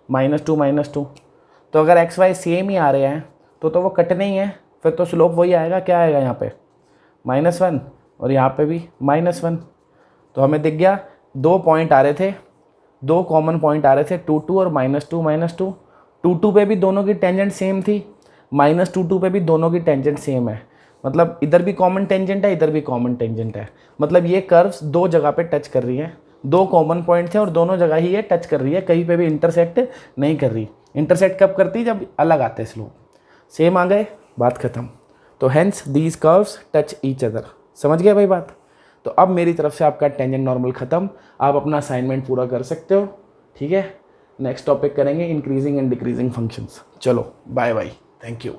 -2 तो अगर एक्स वाई सेम ही आ रहे हैं तो वो कटने ही है, फिर तो स्लोप वही आएगा, क्या आएगा यहाँ पे -1 और यहाँ पे भी -1। तो हमें दिख गया 2 पॉइंट आ रहे थे, 2 कॉमन पॉइंट आ रहे थे, 2,2 और -2। 2,2 पे भी दोनों की टेंजेंट सेम थी, -2 पे भी दोनों की टेंजेंट सेम है, मतलब इधर भी कॉमन टेंजेंट है, इधर भी कॉमन टेंजेंट है। मतलब ये कर्व्स 2 जगह पे टच कर रही हैं, 2 कॉमन पॉइंट थे और दोनों जगह ही ये टच कर रही है, कहीं पे भी इंटरसेक्ट नहीं कर रही। इंटरसेक्ट कब करती है, जब अलग आते हैं स्लोप, सेम आ गए, बात खत्म। तो hence these curves touch each other, समझ गए भाई बात। तो अब मेरी तरफ से आपका टेंजेंट नॉर्मल ख़त्म, आप अपना असाइनमेंट पूरा कर सकते हो, ठीक है। नेक्स्ट टॉपिक करेंगे इंक्रीजिंग एंड डिक्रीजिंग फंक्शंस। चलो बाय बाय, थैंक यू।